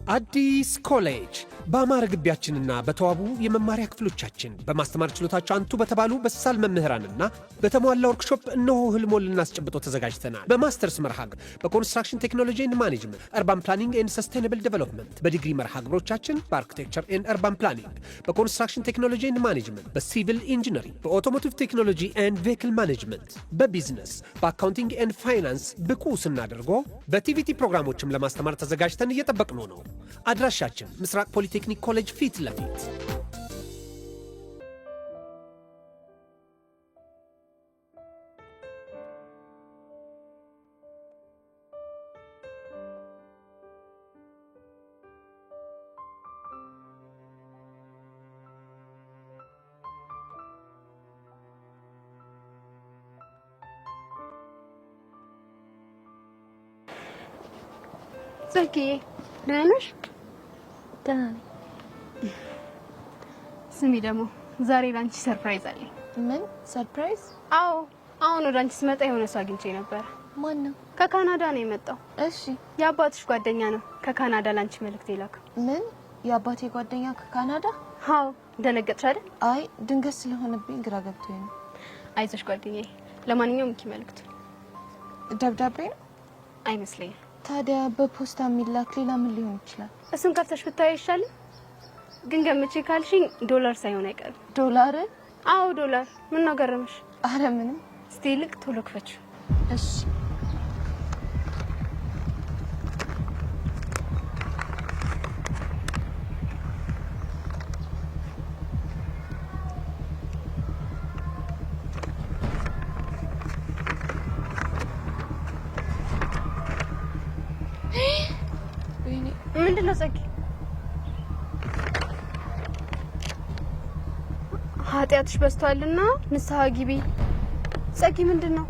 አዲስ ኮሌጅ በአማረ ግቢያችንና በተዋቡ የመማሪያ ክፍሎቻችን በማስተማር ችሎታቸው አንቱ በተባሉ በሳል መምህራንና በተሟላ ወርክሾፕ እነሆ ህልሞን ልናስጨብጦ ተዘጋጅተናል። በማስተርስ መርሃ ግብር በኮንስትራክሽን ቴክኖሎጂ ኤንድ ማኔጅመንት፣ አርባን ፕላኒንግ ኤንድ ሰስቴናብል ዴቨሎፕመንት፣ በዲግሪ መርሃ ግብሮቻችን በአርኪቴክቸር ኤንድ አርባን ፕላኒንግ፣ በኮንስትራክሽን ቴክኖሎጂ ኤንድ ማኔጅመንት፣ በሲቪል ኢንጂነሪንግ፣ በኦቶሞቲቭ ቴክኖሎጂ ኤንድ ቬሂክል ማኔጅመንት፣ በቢዝነስ፣ በአካውንቲንግ ኤንድ ፋይናንስ ብቁ ስናደርጎ በቲቪቲ ፕሮግራሞችም ለማስተማር ተዘጋጅተን እየጠበቅነው ነው። አድራሻችን ምስራቅ ፖሊቴክኒክ ኮሌጅ ፊት ለፊት። ጸጊ ነሽ? ደህና ነኝ። ስሚ ደግሞ ዛሬ ላንቺ ሰርፕራይዝ አለኝ። ምን ሰርፕራይዝ? አዎ አሁን ወደ አንቺ ስመጣ የሆነ ሰው አግኝቼ ነበር። ማን ነው? ከካናዳ ነው የመጣው። እሺ የአባትሽ ጓደኛ ነው። ከካናዳ ላንቺ መልእክት ይላክ። ምን? የአባቴ ጓደኛ ከካናዳ? አዎ ደነገጥሽ አይደል? አይ ድንገት ስለሆነብኝ ግራ ገብቶኝ ነው። አይዞሽ ጓደኛዬ። ለማንኛውም እንኪ መልእክቱ። ደብዳቤ ነው? አይመስለኝም። ታዲያ በፖስታ የሚላክ ሌላ ምን ሊሆን ይችላል? እሱን ከፍተሽ ብታይ ይሻላል። ግን ገምቼ ካልሽኝ ዶላር ሳይሆን አይቀርም። ዶላር? አዎ ዶላር። ምን ነው ገረመሽ? አረ ምንም። እስቲ ልክ ቶሎ ክፈች። እሺ ምንድነው ጸጊ? ኃጢአትሽ በዝቷልና ንስሐ ግቢ። ጸጊ ምንድነው?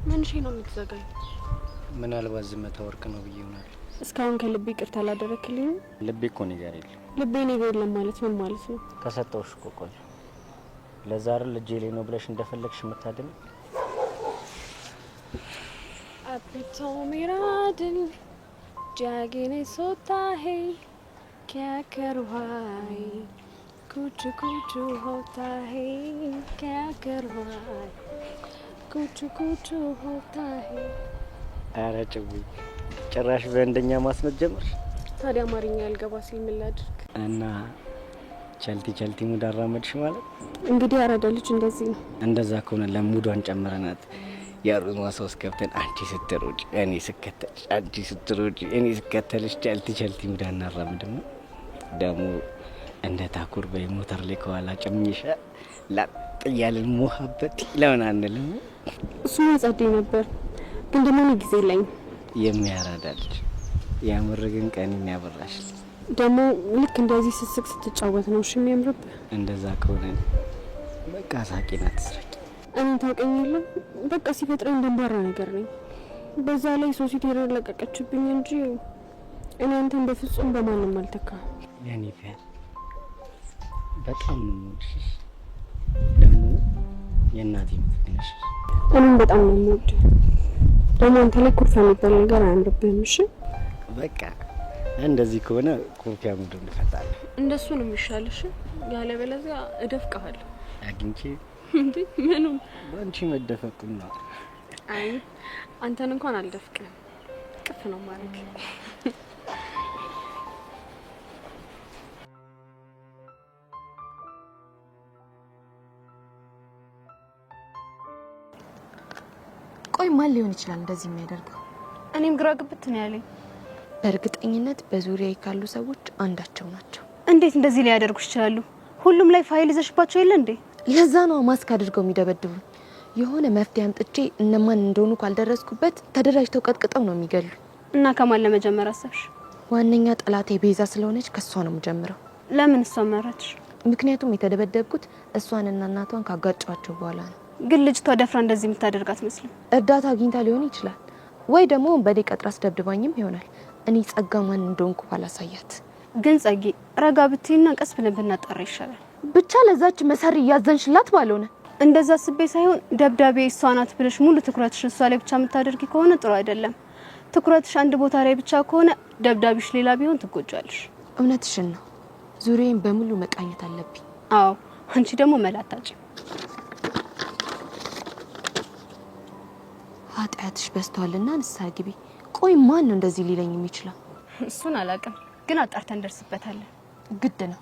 ምንሽ ነው የምትዘጋኝ? ምናልባት ዝምታ ወርቅ ነው ብዬ ይሆናል። እስካሁን ከልቤ ይቅርታ አላደረክልኝ? ልቤ እኮ ነው ጋር የለም። ልቤ ነው የለም ማለት ምን ማለት ነው? ከሰጠውሽ እኮ ቆይ ለዛ አይደል ልጄ ላይ ነው ብለሽ እንደፈለግሽ የምታድን አጥቶ ሚራድን ጃገኔ ሶታሄ ከከርዋይ ኩቹ ኩቹ ሆታሄ ከከርዋይ ኩቹ ኩቹ ሆታሄ። አረ ጭራሽ በእንደኛ ማስመት ጀመርሽ። ታዲያ አማርኛ ያልገባ ሲል ምን ላድርግ? እና ቸልቲ ሙድ አራመድሽ ማለት እንግዲህ አራዳ ልጅ እንደዚህ ነው። እንደዛ ከሆነ ለሙዷን ጨምረናት ያሩን ዋሳውስ ከብተን አንቺ ስትሮጪ እኔ ስከተልሽ፣ አንቺ ስትሮጪ እኔ ስከተልሽ ቸልቲ ሙድ አናራምድም ነው ደግሞ እንደ ታኩር በሞተር ላይ ከኋላ ጨምኝሽ ላጥያልን ሞሀበት ለምን አንልም? እሱ ጸዴ ነበር ግን ደግሞ ነው ጊዜ ላይ የሚያራዳ ልጅ ያምርግን ቀን የሚያበራሽ ደግሞ ልክ እንደዚህ ስስቅ ስትጫወት ነው እሺ የሚያምርብ። እንደዛ ከሆነ በቃ ሳቂና ትስረቂ። እኔ ታውቀኛለህ በቃ ሲፈጥረኝ ደንባራ ነገር ነኝ። በዛ ላይ ሶሲቲ ረለቀቀችብኝ እንጂ እኔ አንተን በፍጹም በማንም አልተካ። ያኔ ፈል በጣም ነው ደግሞ የእናቴ ምትነሽ። እኔም በጣም ነው የምወድ። ደግሞ አንተ ላይ ኩርፊያ የሚባል ነገር አያምርብህም። እሺ በቃ እንደዚህ ከሆነ ኩርፊያ ምንድን እንፈታለን? እንደሱ ነው የሚሻልሽ። ያለበለዚያ እደፍቅሃለሁ። አግኝቼ እንዴ ምኑን? ባንቺ መደፈቁን ነው። አይ አንተን እንኳን አልደፍቅም። ቅፍ ነው ማለት ቆይ ማን ሊሆን ይችላል እንደዚህ የሚያደርገው? እኔም ግራ ግብት ነው ያለኝ። በእርግጠኝነት በዙሪያዬ ካሉ ሰዎች አንዳቸው ናቸው። እንዴት እንደዚህ ሊያደርጉ ይችላሉ? ሁሉም ላይ ፋይል ይዘሽባቸው የለ እንዴ? ለዛ ነው ማስክ አድርገው የሚደበድቡ። የሆነ መፍትሄ አምጥቼ እነማን እንደሆኑ ካልደረስኩበት ተደራጅተው ቀጥቅጠው ነው የሚገሉ። እና ከማን ለመጀመር አሰብሽ? ዋነኛ ጠላቴ ቤዛ ስለሆነች ከሷ ነው የምጀምረው። ለምን እሷ መረጥሽ? ምክንያቱም የተደበደብኩት እሷንና እናቷን ካጋጫቸው በኋላ ነው። ግን ልጅቷ ደፍራ እንደዚህ የምታደርጋት መስሎኝ። እርዳታ አግኝታ ሊሆን ይችላል ወይ ደግሞ በዴ ቀጥራ አስደብድባኝም ይሆናል። እኔ ጸጋ ማን እንደሆንኩ ባላሳያት። ግን ጸጌ ረጋ ብትይና ቀስ ብለን ብናጣራ ይሻላል። ብቻ ለዛች መሰሪ እያዘንሽላት ባልሆነ። እንደዛ ስቤ ሳይሆን ደብዳቤ እሷ ናት ብለሽ ሙሉ ትኩረትሽ እሷ ላይ ብቻ የምታደርጊ ከሆነ ጥሩ አይደለም። ትኩረትሽ አንድ ቦታ ላይ ብቻ ከሆነ ደብዳቤሽ ሌላ ቢሆን ትጎጃለሽ። እውነትሽን ነው። ዙሪያዬን በሙሉ መቃኘት አለብኝ። አዎ አንቺ ደግሞ መላታጭ። ኃጢአትሽ በዝቷልና ንስሐ ግቢ። ቆይ ማን ነው እንደዚህ ሊለኝ የሚችለው? እሱን አላውቅም፣ ግን አጣርተን እንደርስበታለን። ግድ ነው።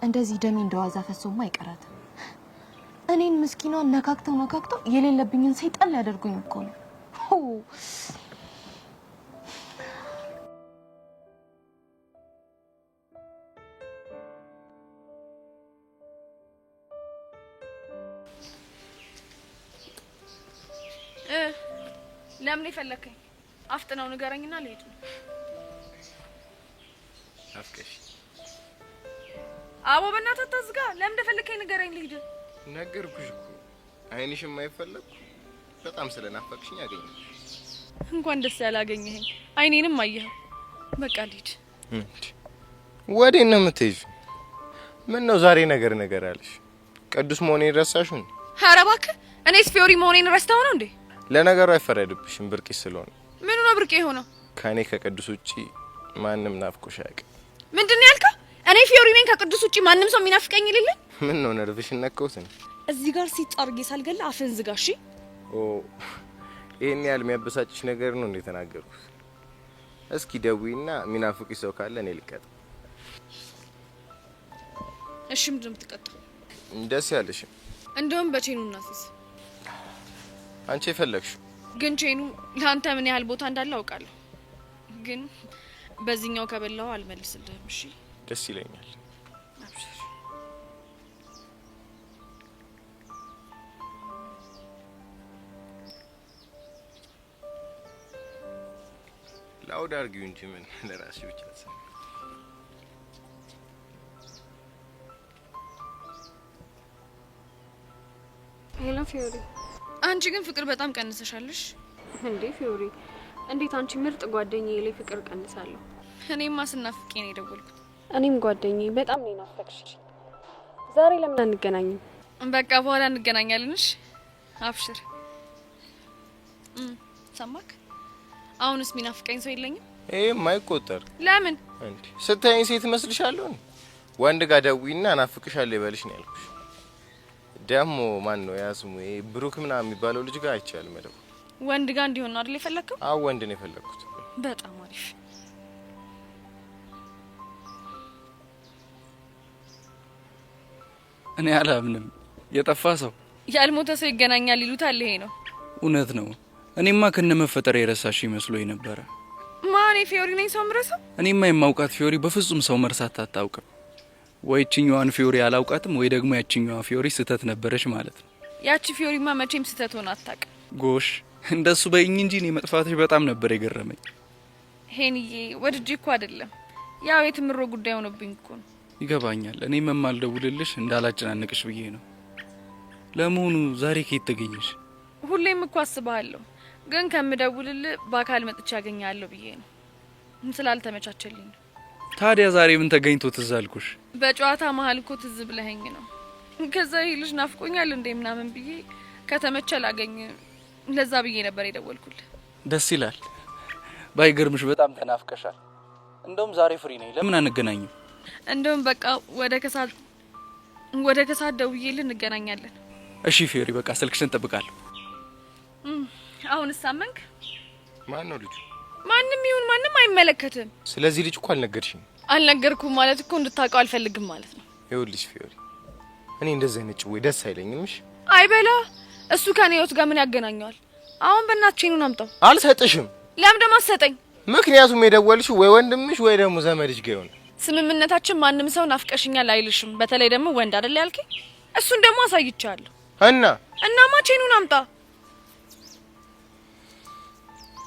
እንደዚህ ደሜ እንደዋዛ ፈሶማ አይቀራትም። እኔን ምስኪኗን ነካክተው የሌለብኝን ሰይጣን ሊያደርጉኝ እኮ ነው። ለምን ይፈልከኝ? አፍጥነው ንገረኝና ልሄድ ነው። አፍቀሽ አቦ በእናትህ አታዝጋ። ለምን እንደፈለከኝ ንገረኝ ልሂድ። ነገርኩሽ እኮ አይንሽም አይፈለኩ። በጣም ስለናፈቅሽኝ አገኘሽ። እንኳን ደስ ያላገኘኸኝ። አይኔንም አየኸው። በቃ ልሂድ። ወዴት ነው የምትሄጂው? ምን ነው ዛሬ ነገር አለሽ? ቅዱስ መሆኔን ረሳሽው? ኧረ እባክህ እኔስ ፊዮሪ መሆኔን ረስተኸው ነው እንዴ? ለነገሩ አይፈረድብሽም ብርቅሽ ስለሆነ። ምኑ ነው ብርቄ ሆነው? ከኔ ከቅዱስ ውጪ ማንም ናፍቆሽ አያውቅም። ምንድን ነው ያልከው? እኔ ፊዮሪ ነኝ ከቅዱስ ውጪ ማንም ሰው የሚናፍቀኝ የሌለ? ምን ነው ነርቭሽን ነካውት? እዚህ ጋር ሲጣርጌ ሳልገላ አፍን ዝጋ እሺ? ኦ ይሄን ያህል የሚያበሳጭሽ ነገር ነው እንዴ ተናገርኩት? እስኪ ደውይና የሚናፍቅሽ ሰው ካለ እኔ ልቀጥ። እሺ ምንድን ነው የምትቀጣው? ደስ ያለሽ እንደውም በቼኑ እናስስ። አንቺ የፈለግሽው ግን ቼኑ ለአንተ ምን ያህል ቦታ እንዳለ አውቃለሁ። ግን በዚህኛው ከበላው አልመልስልህም እሺ? ደስ ይለኛል። አብሽር። ላውድ አድርጊው እንጂ ምን ለራስሽ ብቻ ተሰማ። ሄሎ ፊዮሪ። አንቺ ግን ፍቅር በጣም ቀንሰሻለሽ እንዴ ፊዮሪ? እንዴት አንቺ ምርጥ ጓደኛዬ ላይ ፍቅር ቀንሳለሁ? እኔማ ስናፍቄ ነው የደወልኩት። እኔም ጓደኛዬ በጣም ነው ናፈቅሽ። ዛሬ ለምን አንገናኝም? በቃ በኋላ እንገናኛለንሽ። አብሽር። ሰማክ? አሁንስ ሚናፍቀኝ ሰው የለኝም? ማይቆጠር ለምን እንዴ? ስታይኝ ሴት መስልሻለሁ? ወንድ ጋር ደውይና ናፍቅሻለሁ ይበልሽ ነው ያልኩሽ። ደሞ ማን ነው ያስሙ? ብሩክ ምናምን የሚባለው ልጅ ጋር አይቻልም መደው። ወንድ ጋር እንዲሆን ነው አይደል የፈለከው? አዎ ወንድ ነው የፈለኩት። በጣም አሪፍ። እኔ አላምንም። የጠፋ ሰው ያልሞተ ሰው ይገናኛል ይሉታል። ይሄ ነው እውነት ነው። እኔማ ከነመፈጠር የረሳሽ ይመስሎኝ ነበረ። ማን ፊዮሪ ነኝ ሰው ምረሳው? እኔማ የማውቃት ፊዮሪ በፍጹም ሰው መርሳት አታውቅም። ወይ እቺኛዋን ፊዮሪ አላውቃትም ወይ ደግሞ ያቺኛዋ ፊዮሪ ስተት ነበረች ማለት ነው። ያቺ ፊዮሪማ መቼም ስተት ሆነ አታውቅም። ጎሽ እንደሱ በይኝ እንጂ እኔ መጥፋትሽ በጣም ነበር የገረመኝ። ሄንዬ ወድጄ እኮ አይደለም ያው የትምሮ ጉዳይ ሆነብኝ እኮ ነው። ይገባኛል። እኔ መማልደውልልሽ እንዳላጨናንቅሽ ብዬ ነው። ለመሆኑ ዛሬ ከየት ተገኘሽ? ሁሌም እኮ አስባለሁ ግን ከምደውልልህ በአካል መጥቼ ያገኛለሁ ብዬ ነው። ስላልተመቻቸልኝ ነው። ታዲያ ዛሬ ምን ተገኝቶ ትዝ አልኩሽ? በጨዋታ መሀል እኮ ትዝ ብለኸኝ ነው። ከዛ ይሄ ልጅ ናፍቆኛል እንዴ ምናምን ብዬ ከተመቸ ላገኝ ለዛ ብዬ ነበር የደወልኩልህ። ደስ ይላል። ባይገርምሽ በጣም ተናፍቀሻል። እንደውም ዛሬ ፍሪ ነኝ። ለምን አንገናኝም? እንደውም በቃ ወደ ከሳት ደውዬልህ እንገናኛለን። እሺ ፊዮሪ በቃ ስልክሽን ጠብቃለሁ። አሁን ሳመንክ? ማን ነው ልጁ? ማንም ይሁን ማንም አይመለከትም። ስለዚህ ልጅ እኮ አልነገርሽኝ። አልነገርኩም ማለት እኮ እንድታውቀው አልፈልግም ማለት ነው። ይኸውልሽ ፊዮሪ እኔ እንደዚህ አይነት ጭዌ ደስ አይለኝም። እሺ አይበላ። እሱ ከኔ ህይወት ጋር ምን ያገናኘዋል? አሁን በእናትሽ ነው አምጣው። አልሰጥሽም። ለምን ደሞ አትሰጠኝ? ምክንያቱም የደወልሽው ወይ ወንድምሽ ወይ ደግሞ ዘመድሽ ጋር ይሆናል። ስምምነታችን ማንም ሰው ናፍቀሽኛል አይልሽም። በተለይ ደግሞ ወንድ አይደል ያልከኝ? እሱን ደግሞ አሳይቻለሁ። እናማ ቼኑን አምጣ።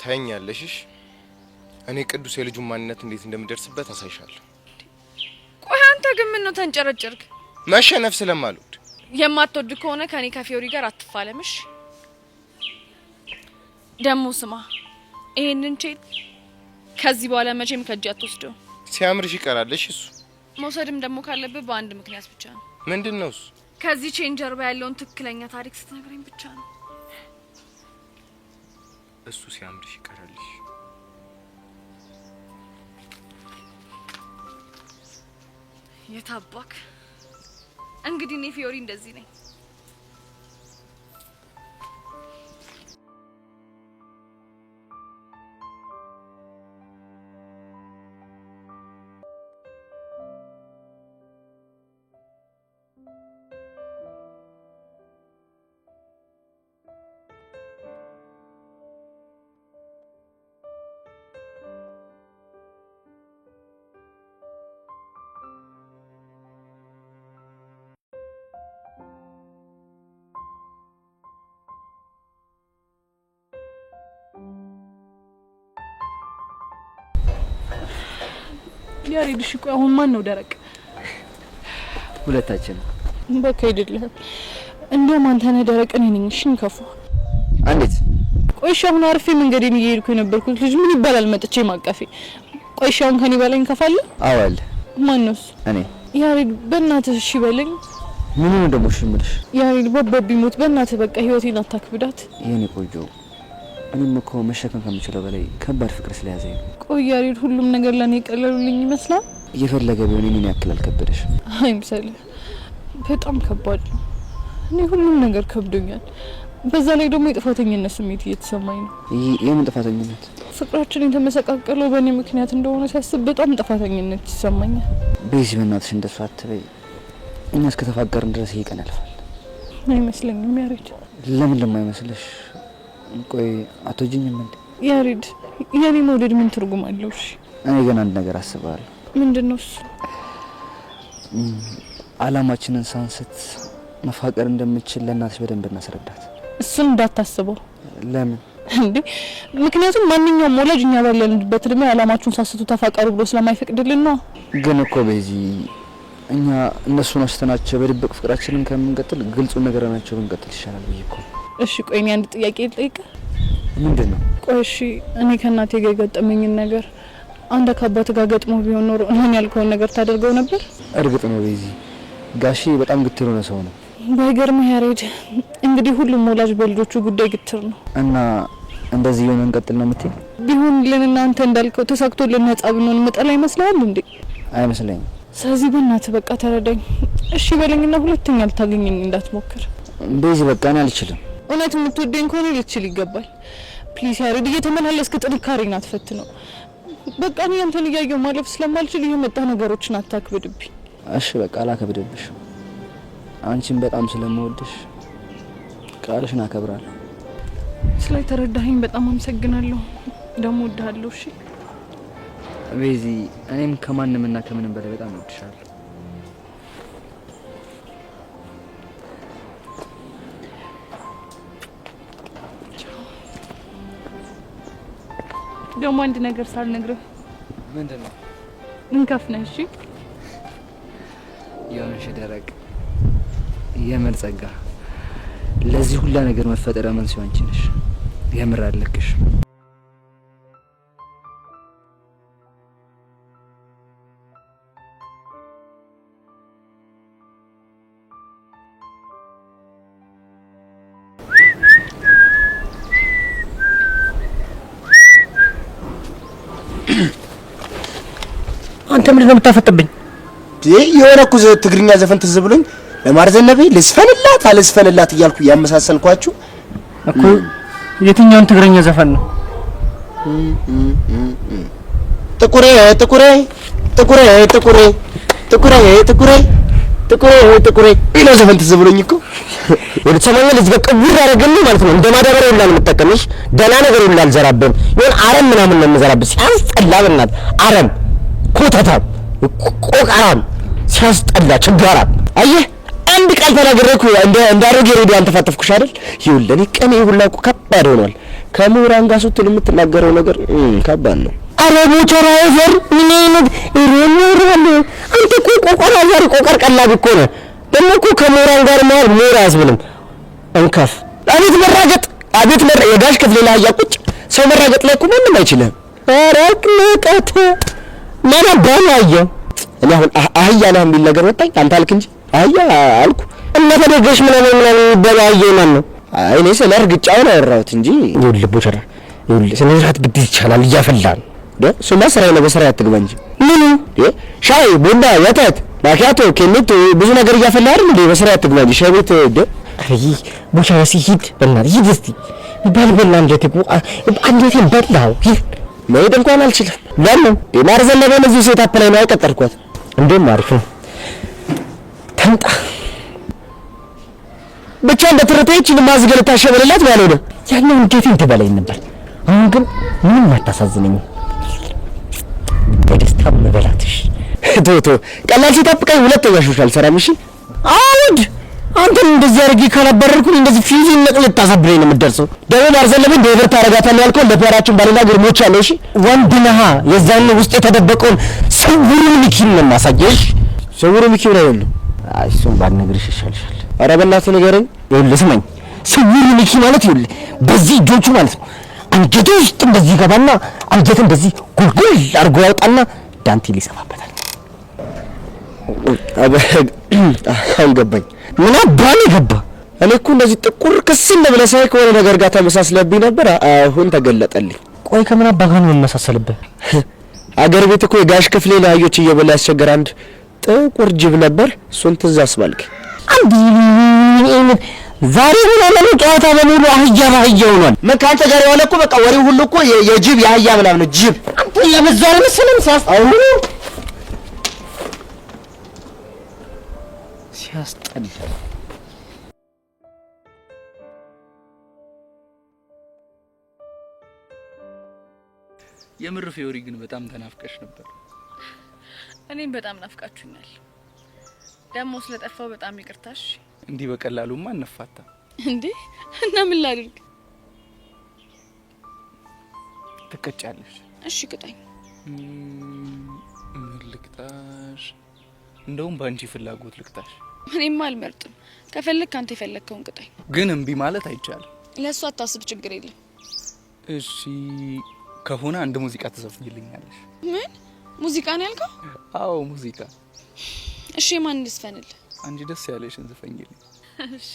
ታኛለሽ። እኔ ቅዱስ የልጁን ማንነት እንዴት እንደምደርስበት አሳይሻለሁ። ቆይ አንተ ግን ምን ነው ተንጨረጨርክ? መሸነፍ ስለማልወድ። የማትወድ ከሆነ ከኔ ከፊዮሪ ጋር አትፋለምሽ። ደሞ ስማ ይሄንን ቼት ከዚህ በኋላ መቼም ከእጅ አትወስደው። ሲያምርሽ ይቀራልሽ እሱ። መውሰድም ደግሞ ካለብህ በአንድ ምክንያት ብቻ ነው። ምንድነው እሱ? ከዚህ ቼን ጀርባ ያለውን ትክክለኛ ታሪክ ስትነግረኝ ብቻ ነው። እሱ ሲያምርሽ ይቀራልሽ። የታባክ እንግዲህ እኔ ፊዮሪ እንደዚህ ነኝ። ያሬድሽ ቆይ አሁን ማን ነው ደረቅ? ሁለታችን በቃ አይደለም እንደውም አንተ ነህ ደረቅ እኔ ነኝ። እሺ እንከፉ አንዴት ቆይ እሺ አሁን አርፌ መንገዴን እየሄድኩ የነበርኩት ልጅ ምን ይባላል መጥቼ ማቀፌ? ቆይ እሺ አሁን ከኔ በላይ እንከፋለ? አዋል ማን ነውስ? እኔ ያሬድ በእናትህ እሺ በለኝ። ምን ነው ደሞ እሺ የምልሽ? ያሬድ በባቢ ሞት በእናትህ በቃ ህይወቴን አታክብዳት። የኔ ቆጆ እኔም እኮ መሸከም ከምችለው በላይ ከባድ ፍቅር ስለያዘኝ ነው። ቆይ ያሬድ ሁሉም ነገር ለኔ ቀለሉልኝ ይመስላል? እየፈለገ ቢሆን እኔን ያክል አልከበደሽ? አይምሰልህ በጣም ከባድ ነው። እኔ ሁሉም ነገር ከብዶኛል። በዛ ላይ ደግሞ የጥፋተኝነት ስሜት እየተሰማኝ ነው። የምን ጥፋተኝነት? ፍቅራችን የተመሰቃቀለው በእኔ ምክንያት እንደሆነ ሳስብ በጣም ጥፋተኝነት ይሰማኛል። በዚህ በእናትሽ እንደሱ አትበይ። እኛ እስከተፋቀርን ድረስ ይሄ ቀን ያልፋል። አይመስለኝም ያሬድ። ለምን እንደማይመስልሽ? ቆይ አትወጂኝም እንዴ? ያሬድ የኔ መውደድ ምን ትርጉም አለው? እሺ እኔ ግን አንድ ነገር አስባለሁ። ምንድነው እሱ? አላማችንን ሳንስት መፋቀር እንደምችል ለእናትሽ በደንብ እናስረዳት። እሱን እንዳታስበው። ለምን እንዴ? ምክንያቱም ማንኛውም ወላጅ እኛ ባለንበት እድሜ አላማችሁን ሳስቱ ተፋቀሩ ብሎ ስለማይፈቅድልን ነው። ግን እኮ በዚህ እኛ እነሱን አስተናቸው በድብቅ ፍቅራችንን ከምንቀጥል ግልጹን ነገር ናቸው ብንቀጥል ይሻላል ብዬ እኮ። እሺ ቆይ እኔ አንድ ጥያቄ ልጠይቅ። ምንድነው? ቆይ እሺ እኔ ከእናቴ ጋር የገጠመኝን ነገር አንተ ከአባት ጋር ገጥሞ ቢሆን ኖሮ እኔን ያልከውን ነገር ታደርገው ነበር? እርግጥ ነው በዚህ ጋሼ በጣም ግትር ነው ሰው ነው። ባይገርምህ ያሬድ እንግዲህ ሁሉም ወላጅ በልጆቹ ጉዳይ ግትር ነው። እና እንደዚህ የሆነ እንቀጥል ነው የምትይ? ቢሆን ለና አንተ እንዳልከው ተሳክቶልን ነጻ ብንሆን መጠላ ይመስላል እንዴ? አይመስለኝም። ስለዚህ በእናትህ በቃ ተረዳኝ እሺ በለኝና ሁለተኛ ልታገኘኝ እንዳትሞክር። በዚህ በቃ እኔ አልችልም። እውነት የምትወደኝ ከሆነ ልትችል ይገባል። ፕሊስ ያሬድ እየተመላለስክ ጥንካሬን አትፈትነው። በቃ እኔ አንተን እያየሁ ማለፍ ስለማልችል የመጣ ነገሮችን አታክብድብኝ። እሺ በቃ አላከብድብሽ። አንቺን በጣም ስለምወድሽ ቃልሽን አከብራለሁ። ስለተረዳኸኝ በጣም አመሰግናለሁ። ደግሞ እወድሃለሁ። እሺ ቤዚ፣ እኔም ከማንምና ከምንም በላይ በጣም እወድሻለሁ። ደግሞ አንድ ነገር ሳልነግርህ። ምንድነው? እንከፍነህ። እሺ የሆነሽ ደረቅ የመልጸጋ ለዚህ ሁላ ነገር መፈጠር መንስኤ አንቺ ነሽ። የምር አለቅሽ። አንተ ምንድን ነው የምታፈጥብኝ? የሆነ እኮ ትግርኛ ዘፈን ትዝ ብሎኝ ለማርዘነቤ ልስፈንላት አልስፈንላት እያልኩ ያመሳሰልኳችሁ እኮ። የትኛውን ትግርኛ ዘፈን ነው? ጥቁሬ ጥቁሬ ጥቁሬ ጥቁሬ ጥቁሬ ጥቁሬ ጥቁሬ ጥቁሬ ይለው ዘፈን ትዝ ብሎኝ እኮ። ወደ ሰማኛ ልጅ በቃ ውር ያደረገልኝ ማለት ነው። እንደማዳበሪያ ሁላ ነው የምጠቀምሽ። ደህና ነገር ሁላ አልዘራብም። ይሁን አረም ምናምን ነው የምዘራብሽ። ሲያስጠላ በእናትህ አረም፣ ኮተታም፣ ቆቃራም ሲያስጠላ ችጋራም። አየህ አንድ ቃል ተናግሬኩ እንደ አሮጌ ሬዲዮ አንተፋተፍኩሽ አይደል? ይኸውልህ እኔ ቀኔ ሁላ እኮ ከባድ ሆኗል። ከምሁራን ጋር ስትል የምትናገረው ነገር ከባድ ነው። አረ ሞቸራ ዘር ምን አይነት ሬኖራል አንተ እኮ ቆቀር አዛሪ ቆቀር ቀላቢ እኮ ነህ። ደግሞ እኮ ከሞራን ጋር መዋል ሞራ ያዝብልም እንከፍ አቤት መራገጥ አቤት የጋሽ ክፍሌ ላይ ያቁጭ ሰው መራገጥ ላይ እኮ ምንም አይችልም። አራቅ ንቀት ማን ባል አየው እኔ አሁን አህያ ነው የሚል ነገር ወጣኝ። አንተ አልክ እንጂ አህያ አልኩ እና ተደገሽ ምናምን በላየ ማን ነው? አይ እኔ ስለ እርግጫው ነው ያወራሁት እንጂ ይኸውልህ ቦቸራ ይኸውልህ ስነስርዓት ግድ ይቻላል እያፈላን እሱማ ስራዬ ነው በስራ ያትግባ እንጂ ምን ሻይ ቡና ወተት ማኪያቶ ኬሚቶ ብዙ ነገር እያፈላ አይደል እንዴ በስራ ያትግባ እንጂ ሻይ ቤት አይ ቦቸራ ሲሂድ በእናትህ ሂድ እስቲ በልበላ እንዴት እኮ አንዴቴን በላው መሄድ እንኳን አልችልም። ለምን የማር ዘለበን እዚህ ሴት አፕላይ ነው ያቀጠርኳት። እንደውም አሪፍ ነው ተምጣ ብቻ እንደተረተች ማዝገለ ታሸበለላት ባለው ነው ያለው እንዴት እንትበላይ ነበር። አሁን ግን ምንም አታሳዝነኝም። በደስታ መበላትሽ ቶቶ ቀላል ሲጠብቀኝ ሁለተኛ ሹሻል ሰራም እሺ አውድ አንተን እንደዚህ አድርጌ ካላበረርኩኝ እንደዚህ ፊዚ ነቅል ታሳብረኝ ነው የምትደርሰው። ደግሞ ማርዘለብን ዴቨር ታረጋታለህ ያልከው ለፔራችን ባለና ግርሞች አለው። እሺ ወንድ ነህ የዛን ውስጥ የተደበቀውን ስውሩ ሚኪን ነው ማሳየሽ። ስውሩ ሚኪ ነው ያለው። አይ እሱን ባልነግርሽ ይሻልሻል። ኧረ በእናትህ ንገረኝ። ይኸውልህ ስማኝ ስውሩ ሚኪ ማለት ይኸውልህ በዚህ እጆቹ ማለት ነው አንጀቱ ውስጥ እንደዚህ ገባና አንጀት እንደዚህ ጉልጉል አድርጎ ያወጣና ዳንቴል ይሰፋበታል። አልገባኝ ምን አባል ገባ። እኔ እኮ እንደዚህ ጥቁር ከስል ብለህ ሳይ ከሆነ ነገር ጋር ተመሳስለብኝ ነበር። አሁን ተገለጠልኝ። ቆይ ከምን አባ ጋር ነው መመሳሰልብህ? አገር ቤት እኮ የጋሽ ክፍሌ ላዮች እየበላ ያስቸገረ አንድ ጥቁር ጅብ ነበር። እሱን ትዝ አስባልክ። አንዲ ዛሬ ምን አለ ጨዋታ በሙሉ አህያ ባህያ ሆኗል። ምን ካንተ ጋር የዋለ እኮ በቃ ወሬው ሁሉ እኮ የጅብ የአህያ ምናምን ነው። ጅብ አንተ የበዛው መሰለኝ ሲያስጠላ ሲያስጠላ። የምር ፊዮሪ ግን በጣም ተናፍቀሽ ነበር። እኔም በጣም ናፍቃችሁኛል። ደግሞ ስለጠፋው በጣም ይቅርታሽ። እንዲህ በቀላሉማ አንፋታ እንዴ? እና ምን ላድርግ? ትቀጫለሽ። እሺ ቅጣኝ። ምን ልቅጣሽ? እንደውም ባንቺ ፍላጎት ልቅጣሽ። እኔማ አልመርጥም። ከፈለክ አንተ የፈለከውን ቅጣኝ። ግን እምቢ ማለት አይቻልም። ለሱ አታስብ፣ ችግር የለም። እሺ ከሆነ አንድ ሙዚቃ ትዘፍኝልኛለሽ። ምን ሙዚቃ ነው ያልከው? አዎ ሙዚቃ። እሺ ማን እንድስፈንል? አንቺ ደስ ያለሽን ዘፈኝልኝ። እሺ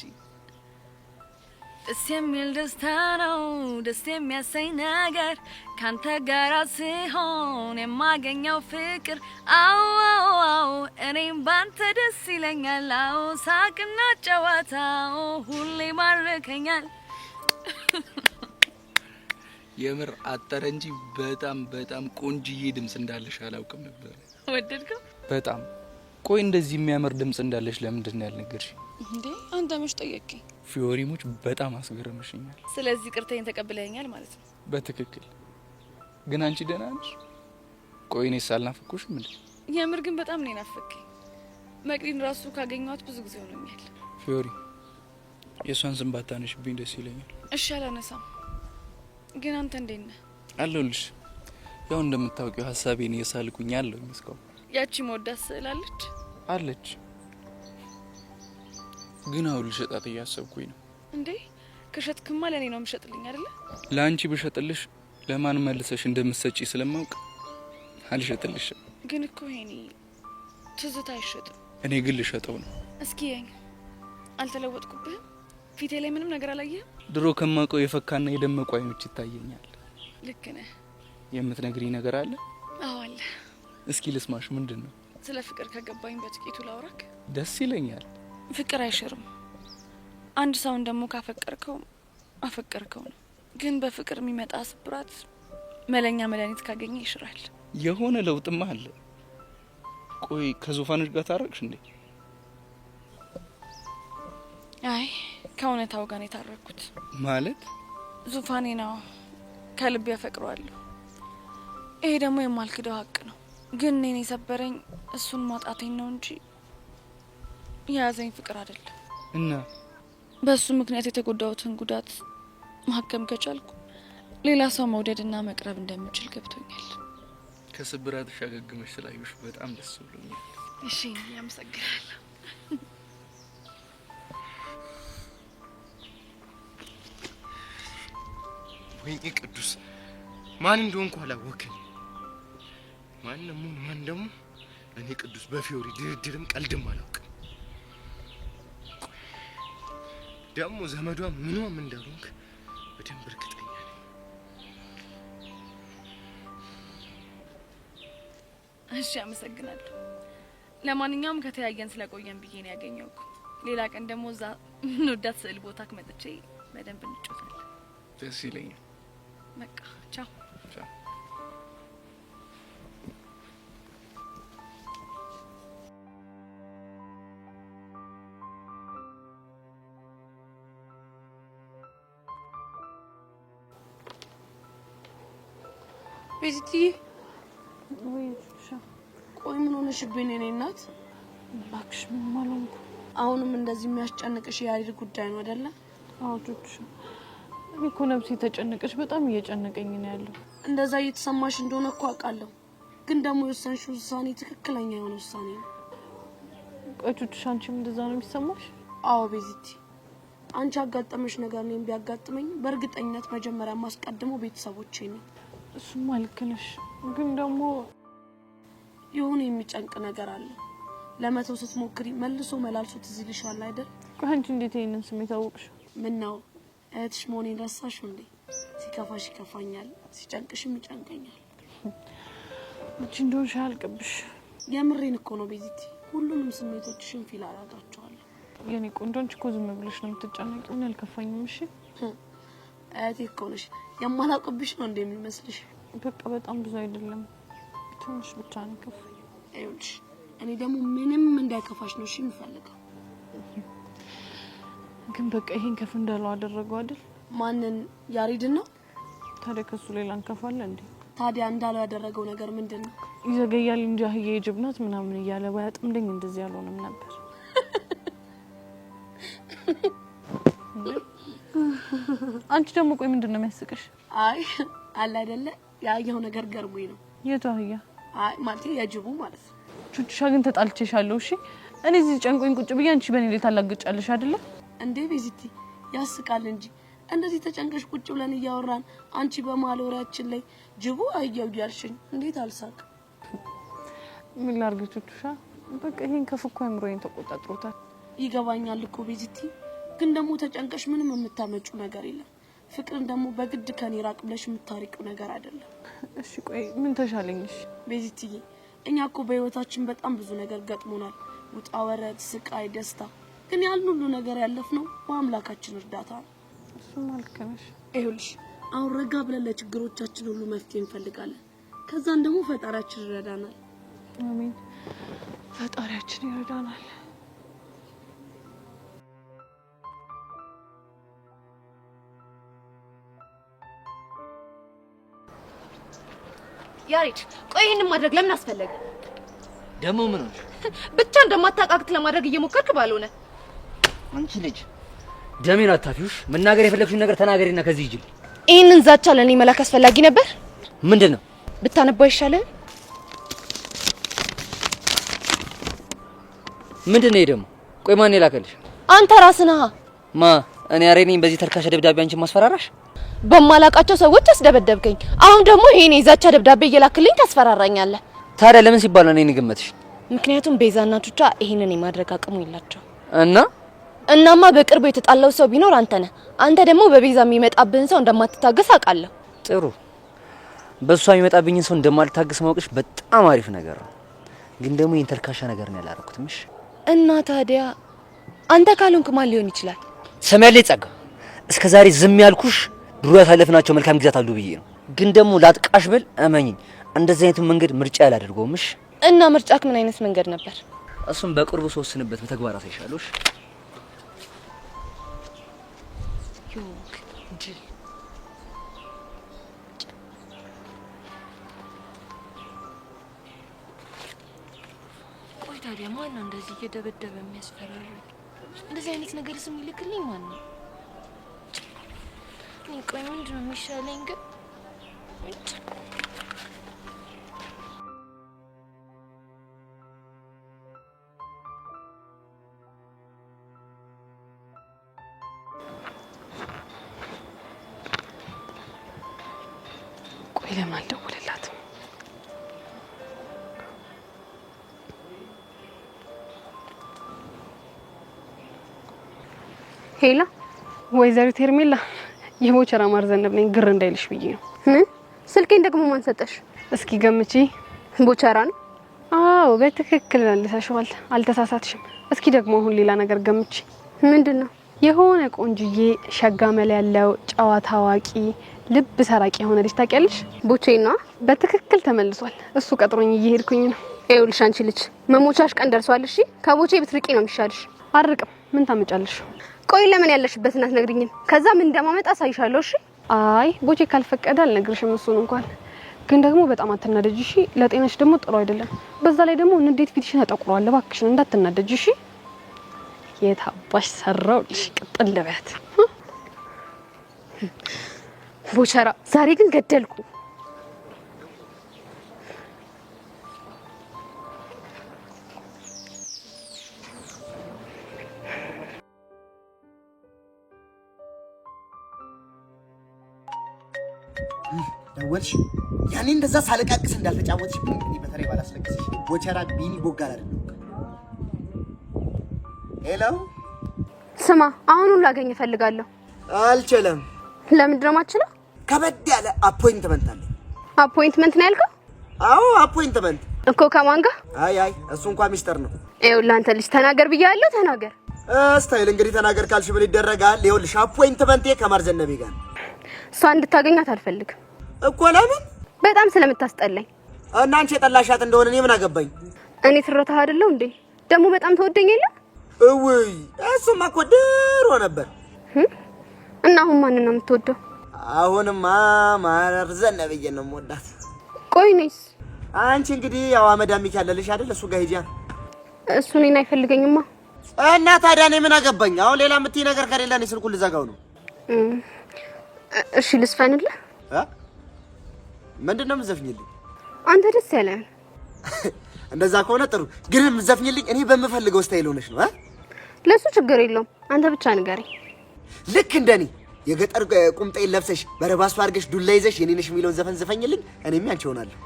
ደስ የሚል ደስታ ነው ደስ የሚያሰኝ ነገር ካንተ ጋር ሲሆን የማገኘው ፍቅር አዎ አዎ አዎ እኔም ባንተ ደስ ይለኛል አዎ ሳቅና ጨዋታው ሁሌ ማርከኛል። የምር አጠረ እንጂ በጣም በጣም ቆንጅዬ ድምጽ እንዳለሽ አላውቅም ነበር። ወደድከው? በጣም ቆይ እንደዚህ የሚያምር ድምጽ እንዳለሽ ለምንድን ነው ያልነገርሽ? እንዴ አንተ መች ጠየቅኝ? ፊዮሪሙች በጣም አስገረምሽኛል። ስለዚህ ቅርተኝ ተቀብለኛል ማለት ነው? በትክክል። ግን አንቺ ደህና ነሽ? ቆይ እኔስ አልናፈኩሽም እንዴ? የምር ግን በጣም ነው ናፈከኝ። መቅዲን ራሱ ካገኘኋት ብዙ ጊዜ ሆኖኛል። ፊዮሪ የሷን ስም ባታነሽብኝ ደስ ይለኛል። እሺ አላነሳም። ግን አንተ እንዴት ነህ? አለሁልሽ። ያው እንደምታውቂው ሀሳቤን እየሳልኩኝ አለሁ እስካሁን። ያቺ መወዳት ስዕል አለች አለች ግን አሁን ልሸጣት እያሰብኩኝ ነው። እንዴ ከሸጥክማ ለኔ ነው የምሸጥልኝ አይደለ? ለአንቺ ብሸጥልሽ ለማን መልሰሽ እንደምትሰጪ ስለማውቅ አልሸጥልሽም። ግን እኮ ይሄኔ ትዝታ አይሸጥም። እኔ ግን ልሸጠው ነው። እስኪ ያኝ አልተለወጥኩብህም? ፊቴ ላይ ምንም ነገር አላየህም? ድሮ ከማውቀው የፈካና የደመቁ አይኖች ይታየኛል። ልክ ነህ። የምትነግሪኝ ነገር አለ? አዎ አለ። እስኪ ልስማሽ። ምንድን ነው? ስለ ፍቅር ከገባኝ በጥቂቱ ላውራክ። ደስ ይለኛል። ፍቅር አይሽርም። አንድ ሰውን ደግሞ ካፈቀርከው አፈቀርከው ነው። ግን በፍቅር የሚመጣ ስብራት መለኛ መድኃኒት ካገኘ ይሽራል። የሆነ ለውጥማ አለ። ቆይ ከዙፋንሽ ጋር ታረቅሽ እንዴ? አይ ከእውነታው ጋር ነው የታረኩት። ማለት ዙፋኔ ነው፣ ከልብ ያፈቅረዋለሁ። ይሄ ደግሞ የማልክደው ሀቅ ነው። ግን እኔን የሰበረኝ እሱን ማጣቴን ነው እንጂ የያዘኝ ፍቅር አይደለም። እና በሱ ምክንያት የተጎዳሁትን ጉዳት ማከም ከቻልኩ ሌላ ሰው መውደድና መቅረብ እንደምችል ገብቶኛል። ከስብራት ሻገግመሽ ስላዩሽ በጣም ደስ ብሎኛል። እሺ ያመሰግናለሁ። ወይኔ ቅዱስ ማን እንደሆንኩ አላወቅኝ። ማን ደግሞ እኔ ቅዱስ በፊዮሪ ድርድርም ቀልድም አላውቅም። ደግሞ ዘመዷ ምንም እንዳልሆንክ በደንብ እርግጠኛ ነኝ። እሺ አመሰግናለሁ። ለማንኛውም ከተያየን ስለቆየን ብዬ ነው ያገኘውኩ። ሌላ ቀን ደግሞ እዛ እንወዳት ስዕል ቦታ ከመጥቼ በደንብ እንጫወታለን። ደስ ይለኛል። በቃ ቻው። ቻው። ቤቲ ቆይ ምን ሆነሽብኝ? እኔ እናት እባክሽ ምንም አልሆንኩም። አሁንም እንደዚህ የሚያስጨንቅሽ የያሬድ ጉዳይ ነው አይደለ? አዎ ቹቹ፣ እኔ እኮ ነፍሴ ተጨነቀሽ፣ በጣም እየጨነቀኝ ነው ያለው። እንደዛ እየተሰማሽ እንደሆነ እኮ አውቃለሁ፣ ግን ደግሞ የወሰንሽው ውሳኔ ትክክለኛ የሆነ ውሳኔ ነው። ቆይ ቹቹ፣ አንቺም እንደዛ ነው የሚሰማሽ? አዎ ቤቲ፣ አንቺ ያጋጠመሽ ነገር እኔም ቢያጋጥመኝ በእርግጠኝነት መጀመሪያ ማስቀድመው ቤተሰቦቼ ነው። እሱማ ልክ ነሽ፣ ግን ደግሞ የሆነ የሚጨንቅ ነገር አለ። ለመተው ስትሞክሪ መልሶ መላልሶ ትዝ ይልሻል አይደል? ቆይ አንቺ እንዴት ይሄንን ስሜት አወቅሽ? ምን ነው እህትሽ መሆኔን ረሳሽ እንዴ? ሲከፋሽ ይከፋኛል፣ ሲጨንቅሽም ይጨንቀኛል። አንቺ እንደሆንሽ አያልቅብሽ። የምሬን እኮ ነው ቤቲ፣ ሁሉንም ስሜቶችሽን ፊል አደርጋቸዋለሁ። የኔ ቆንጆ፣ አንቺ እኮ ዝም ብለሽ ነው የምትጨነቂው፣ ምን አልከፋኝም። እሺ እህቴ እኮ ነሽ፣ የማላውቅብሽ ነው እንደሚመስልሽ። በቃ በጣም ብዙ አይደለም፣ ትንሽ ብቻ ነው ከፋኝ። ይኸውልሽ እኔ ደግሞ ምንም እንዳይከፋሽ ነው እሺ የምፈልገው። ግን በቃ ይሄን ከፍ እንዳለው አደረገው አይደል? ማንን? ያሬድን ነው። ታዲያ ከሱ ሌላ እንከፋለን እንዴ? ታዲያ እንዳለው ያደረገው ነገር ምንድነው? ይዘገያል እንጂ አህዬ ጅብ ናት ምናምን እያለ ባያጥምደኝ እንደዚህ ያልሆነም ነበር። አንቺ ደግሞ ቆይ ምንድነው የሚያስቅሽ? አይ አለ አይደለ ያየው ነገር ገርሞኝ ነው። የቱ አህያ? አይ ማለት የጅቡ ማለት ነው። ቹቹሻ ግን ተጣልቼሻለሁ። እሺ እኔ እዚህ ጨንቆኝ ቁጭ ብዬ አንቺ በኔ ላይ ታላግጫለሽ አይደለ እንዴ? ቤዚቲ ያስቃል እንጂ እንደዚህ ተጨንቀሽ ቁጭ ብለን እያወራን አንቺ በማለወራችን ላይ ጅቡ አየው ያልሽኝ እንዴት አልሳቅ? ምን ላርግ ቹቹሻ? በቃ ይሄን ከፍኩ አምሮዬን ተቆጣጥሮታል። ይገባኛል እኮ ቤዚቲ፣ ግን ደግሞ ተጨንቀሽ ምንም የምታመጩ ነገር የለም። ፍቅርን ደግሞ በግድ ከኔ ራቅ ብለሽ የምታሪቁ ነገር አይደለም። እሺ ቆይ ምን ተሻለኝሽ? ቤዚቲዬ እኛ እኮ በህይወታችን በጣም ብዙ ነገር ገጥሞናል። ውጣ ወረድ፣ ስቃይ፣ ደስታ። ግን ያን ሁሉ ነገር ያለፍነው በአምላካችን እርዳታ ነው። እሱማ ልክ ነሽ። ይኸውልሽ አሁን ረጋ ብለን ለችግሮቻችን ሁሉ መፍትሄ እንፈልጋለን። ከዛን ደግሞ ፈጣሪያችን ይረዳናል። አሜን። ፈጣሪያችን ይረዳናል። ያሬድ ቆይ ይሄንን ማድረግ ለምን አስፈለገ? ደሞ ምን ነው? ብቻ እንደማታቃቅት ለማድረግ እየሞከርክ ባልሆነ። አንቺ ልጅ ደሜን አታፊውሽ። መናገር የፈለግሽውን ነገር ተናገሪና ከዚህ ይጅል። ይሄንን ዛቻ ለኔ መላክ አስፈላጊ ነበር? ምንድነው? ብታነባው ይሻላል። ምንድነው ይሄ ደግሞ? ቆይ ማን የላከልሽ? አንተ ራስህ ነህ። ማ እኔ አሬኒን በዚህ ተልካሻ ደብዳቤ አንቺ ማስፈራራሽ? በማላቃቸው ሰዎች አስደበደብከኝ። አሁን ደግሞ ይሄን የዛቻ ደብዳቤ እየላክልኝ ታስፈራራኛለህ። ታዲያ ለምን ሲባል ነው እኔን ገመትሽ? ምክንያቱም ቤዛና ቹቻ ይሄንን የማድረግ አቅሙ የላቸው። እናማ በቅርቡ የተጣላው ሰው ቢኖር አንተ ነህ። አንተ ደግሞ በቤዛ የሚመጣብህን ሰው እንደማትታገስ አውቃለሁ። ጥሩ፣ በሷ የሚመጣብኝን ሰው እንደማልታገስ ማወቅሽ በጣም አሪፍ ነገር ነው። ግን ደግሞ ይሄን ተልካሻ ነገር ነው ያላረኩትም። እሺ እና ታዲያ አንተ ካልሆንክ ማን ሊሆን ይችላል? ሰማያሌ ጸጋ፣ እስከዛሬ ዝም ያልኩሽ ድሮ ያሳለፍናቸው መልካም ጊዜያት አሉ ብዬ ነው። ግን ደግሞ ላጥቃሽ ብል እመኚኝ እንደዚህ አይነቱ መንገድ ምርጫ ያላደርገውም። እሺ እና ምርጫክ ምን አይነት መንገድ ነበር? እሱም በቅርቡ ተወስንበት በተግባር አሳይሻለሁ። እሺ ቆይ ታዲያ ማን ነው እንደዚህ እየደበደበ የሚያስፈራራኝ? እንደዚህ አይነት ነገር ስም ይልክልኝ ማን ነው? ቆይ ምንድን ነው የሚሻለኝ ግን? ሄላ ወይዘሪት ሄርሜላ የቦቸራ ማርዘነብ ነኝ ግር እንዳይልሽ ብዬ ነው። ስልኬን ደግሞ ማን ሰጠሽ? እስኪ ገምቺ። ቦቸራ ነው? አዎ በትክክል መልሰሽዋል፣ አልተሳሳትሽም። እስኪ ደግሞ አሁን ሌላ ነገር ገምቺ። ምንድነው? የሆነ ቆንጅዬ ሸጋ መለ ያለው ጨዋታ አዋቂ ልብ ሰራቂ የሆነ ልጅ ታውቂያለሽ? ቦቼና በትክክል ተመልሷል። እሱ ቀጥሮኝ እየሄድኩኝ ነው። ይኸውልሽ አንቺ ልጅ መሞቻሽ ቀን ደርሷል። እሺ ከቦቼ ብትርቂ ነው የሚሻልሽ። አርቅም። ምን ታመጫለሽ? ቆይ ለምን ያለሽበትን አትነግሪኝም? ከዛ ምን እንደማመጣ አሳይሻለሁ። እሺ አይ ቦቼ ካልፈቀደ አልነግርሽም። እሱን እንኳን ግን ደግሞ በጣም አትናደጂ እሺ። ለጤናሽ ደግሞ ጥሩ አይደለም። በዛ ላይ ደግሞ እንዴት ፊትሽን ያጠቁረዋል። እባክሽን እንዳትናደጂ እሺ። የታባሽ ሰራውልሽ ቅጥል ለበት ቦቸራ። ዛሬ ግን ገደልኩ። ደወልሽ? ያኔ እንደዛ ሳለቃቅስ እንዳልተጫወትሽ እኔ በተለይ ባላስለቅስሽ ቦቸራ ቢኒ ቦጋላ አይደለም። ሄሎ ስማ፣ አሁኑን ላገኝ እፈልጋለሁ። አልችልም። ለምንድን ነው የማትችለው? ከበድ ያለ አፖይንትመንት አለ። አፖይንትመንት ነው ያልከው? አዎ አፖይንትመንት እኮ ከማን ጋር? አይ እሱ እንኳን ሚስጥር ነው። ይኸውልህ አንተ ልጅ ተናገር ብያለሁ፣ ተናገር። ስታይል እንግዲህ ተናገር ካልሽ ምን ይደረጋል? ይኸውልሽ አፖይንትመንቴ ከማርዘነቤ ጋር ነው። እሷ እንድታገኛት አልፈልግም እኮ። ለምን? በጣም ስለምታስጠላኝ። እና አንቺ የጠላሻት እንደሆነ እኔ ምን አገባኝ? እኔ ትሮታህ አይደለሁ እንዴ? ደግሞ በጣም ተወደኝ የለ? እውይ እሱማ እኮ ድሮ ነበር። እና አሁን ማንን ነው የምትወደው? አሁንማ ማርዘነቤን ነው የምወዳት። ቆይ ነይስ አንቺ እንግዲህ ያው አመዳም ይካለልሽ አይደል? እሱ ጋር ሂጂ። እሱ እኔን አይፈልገኝማ። እና ታዲያ እኔ ምን አገባኝ? አሁን ሌላ የምትይ ነገር ከሌለ እኔ ስልኩን ልዘጋው ነው። እሺ ልስፈንልህ? ምንድን ነው የምትዘፍኝልኝ? አንተ ደስ ያለህን። እንደዛ ከሆነ ጥሩ። ግን የምትዘፍኝልኝ እኔ በምፈልገው ስታይል ሆነሽ ነው? ለሱ ችግር የለውም። አንተ ብቻ ንገረኝ። ልክ እንደኔ የገጠር ቁምጣዬን ለብሰሽ በረባሱ አድርገሽ ዱላ ይዘሽ የኔ ነሽ የሚለውን ዘፈን ዘፈኝልኝ። እኔም ያንቺ ሆናለሁ።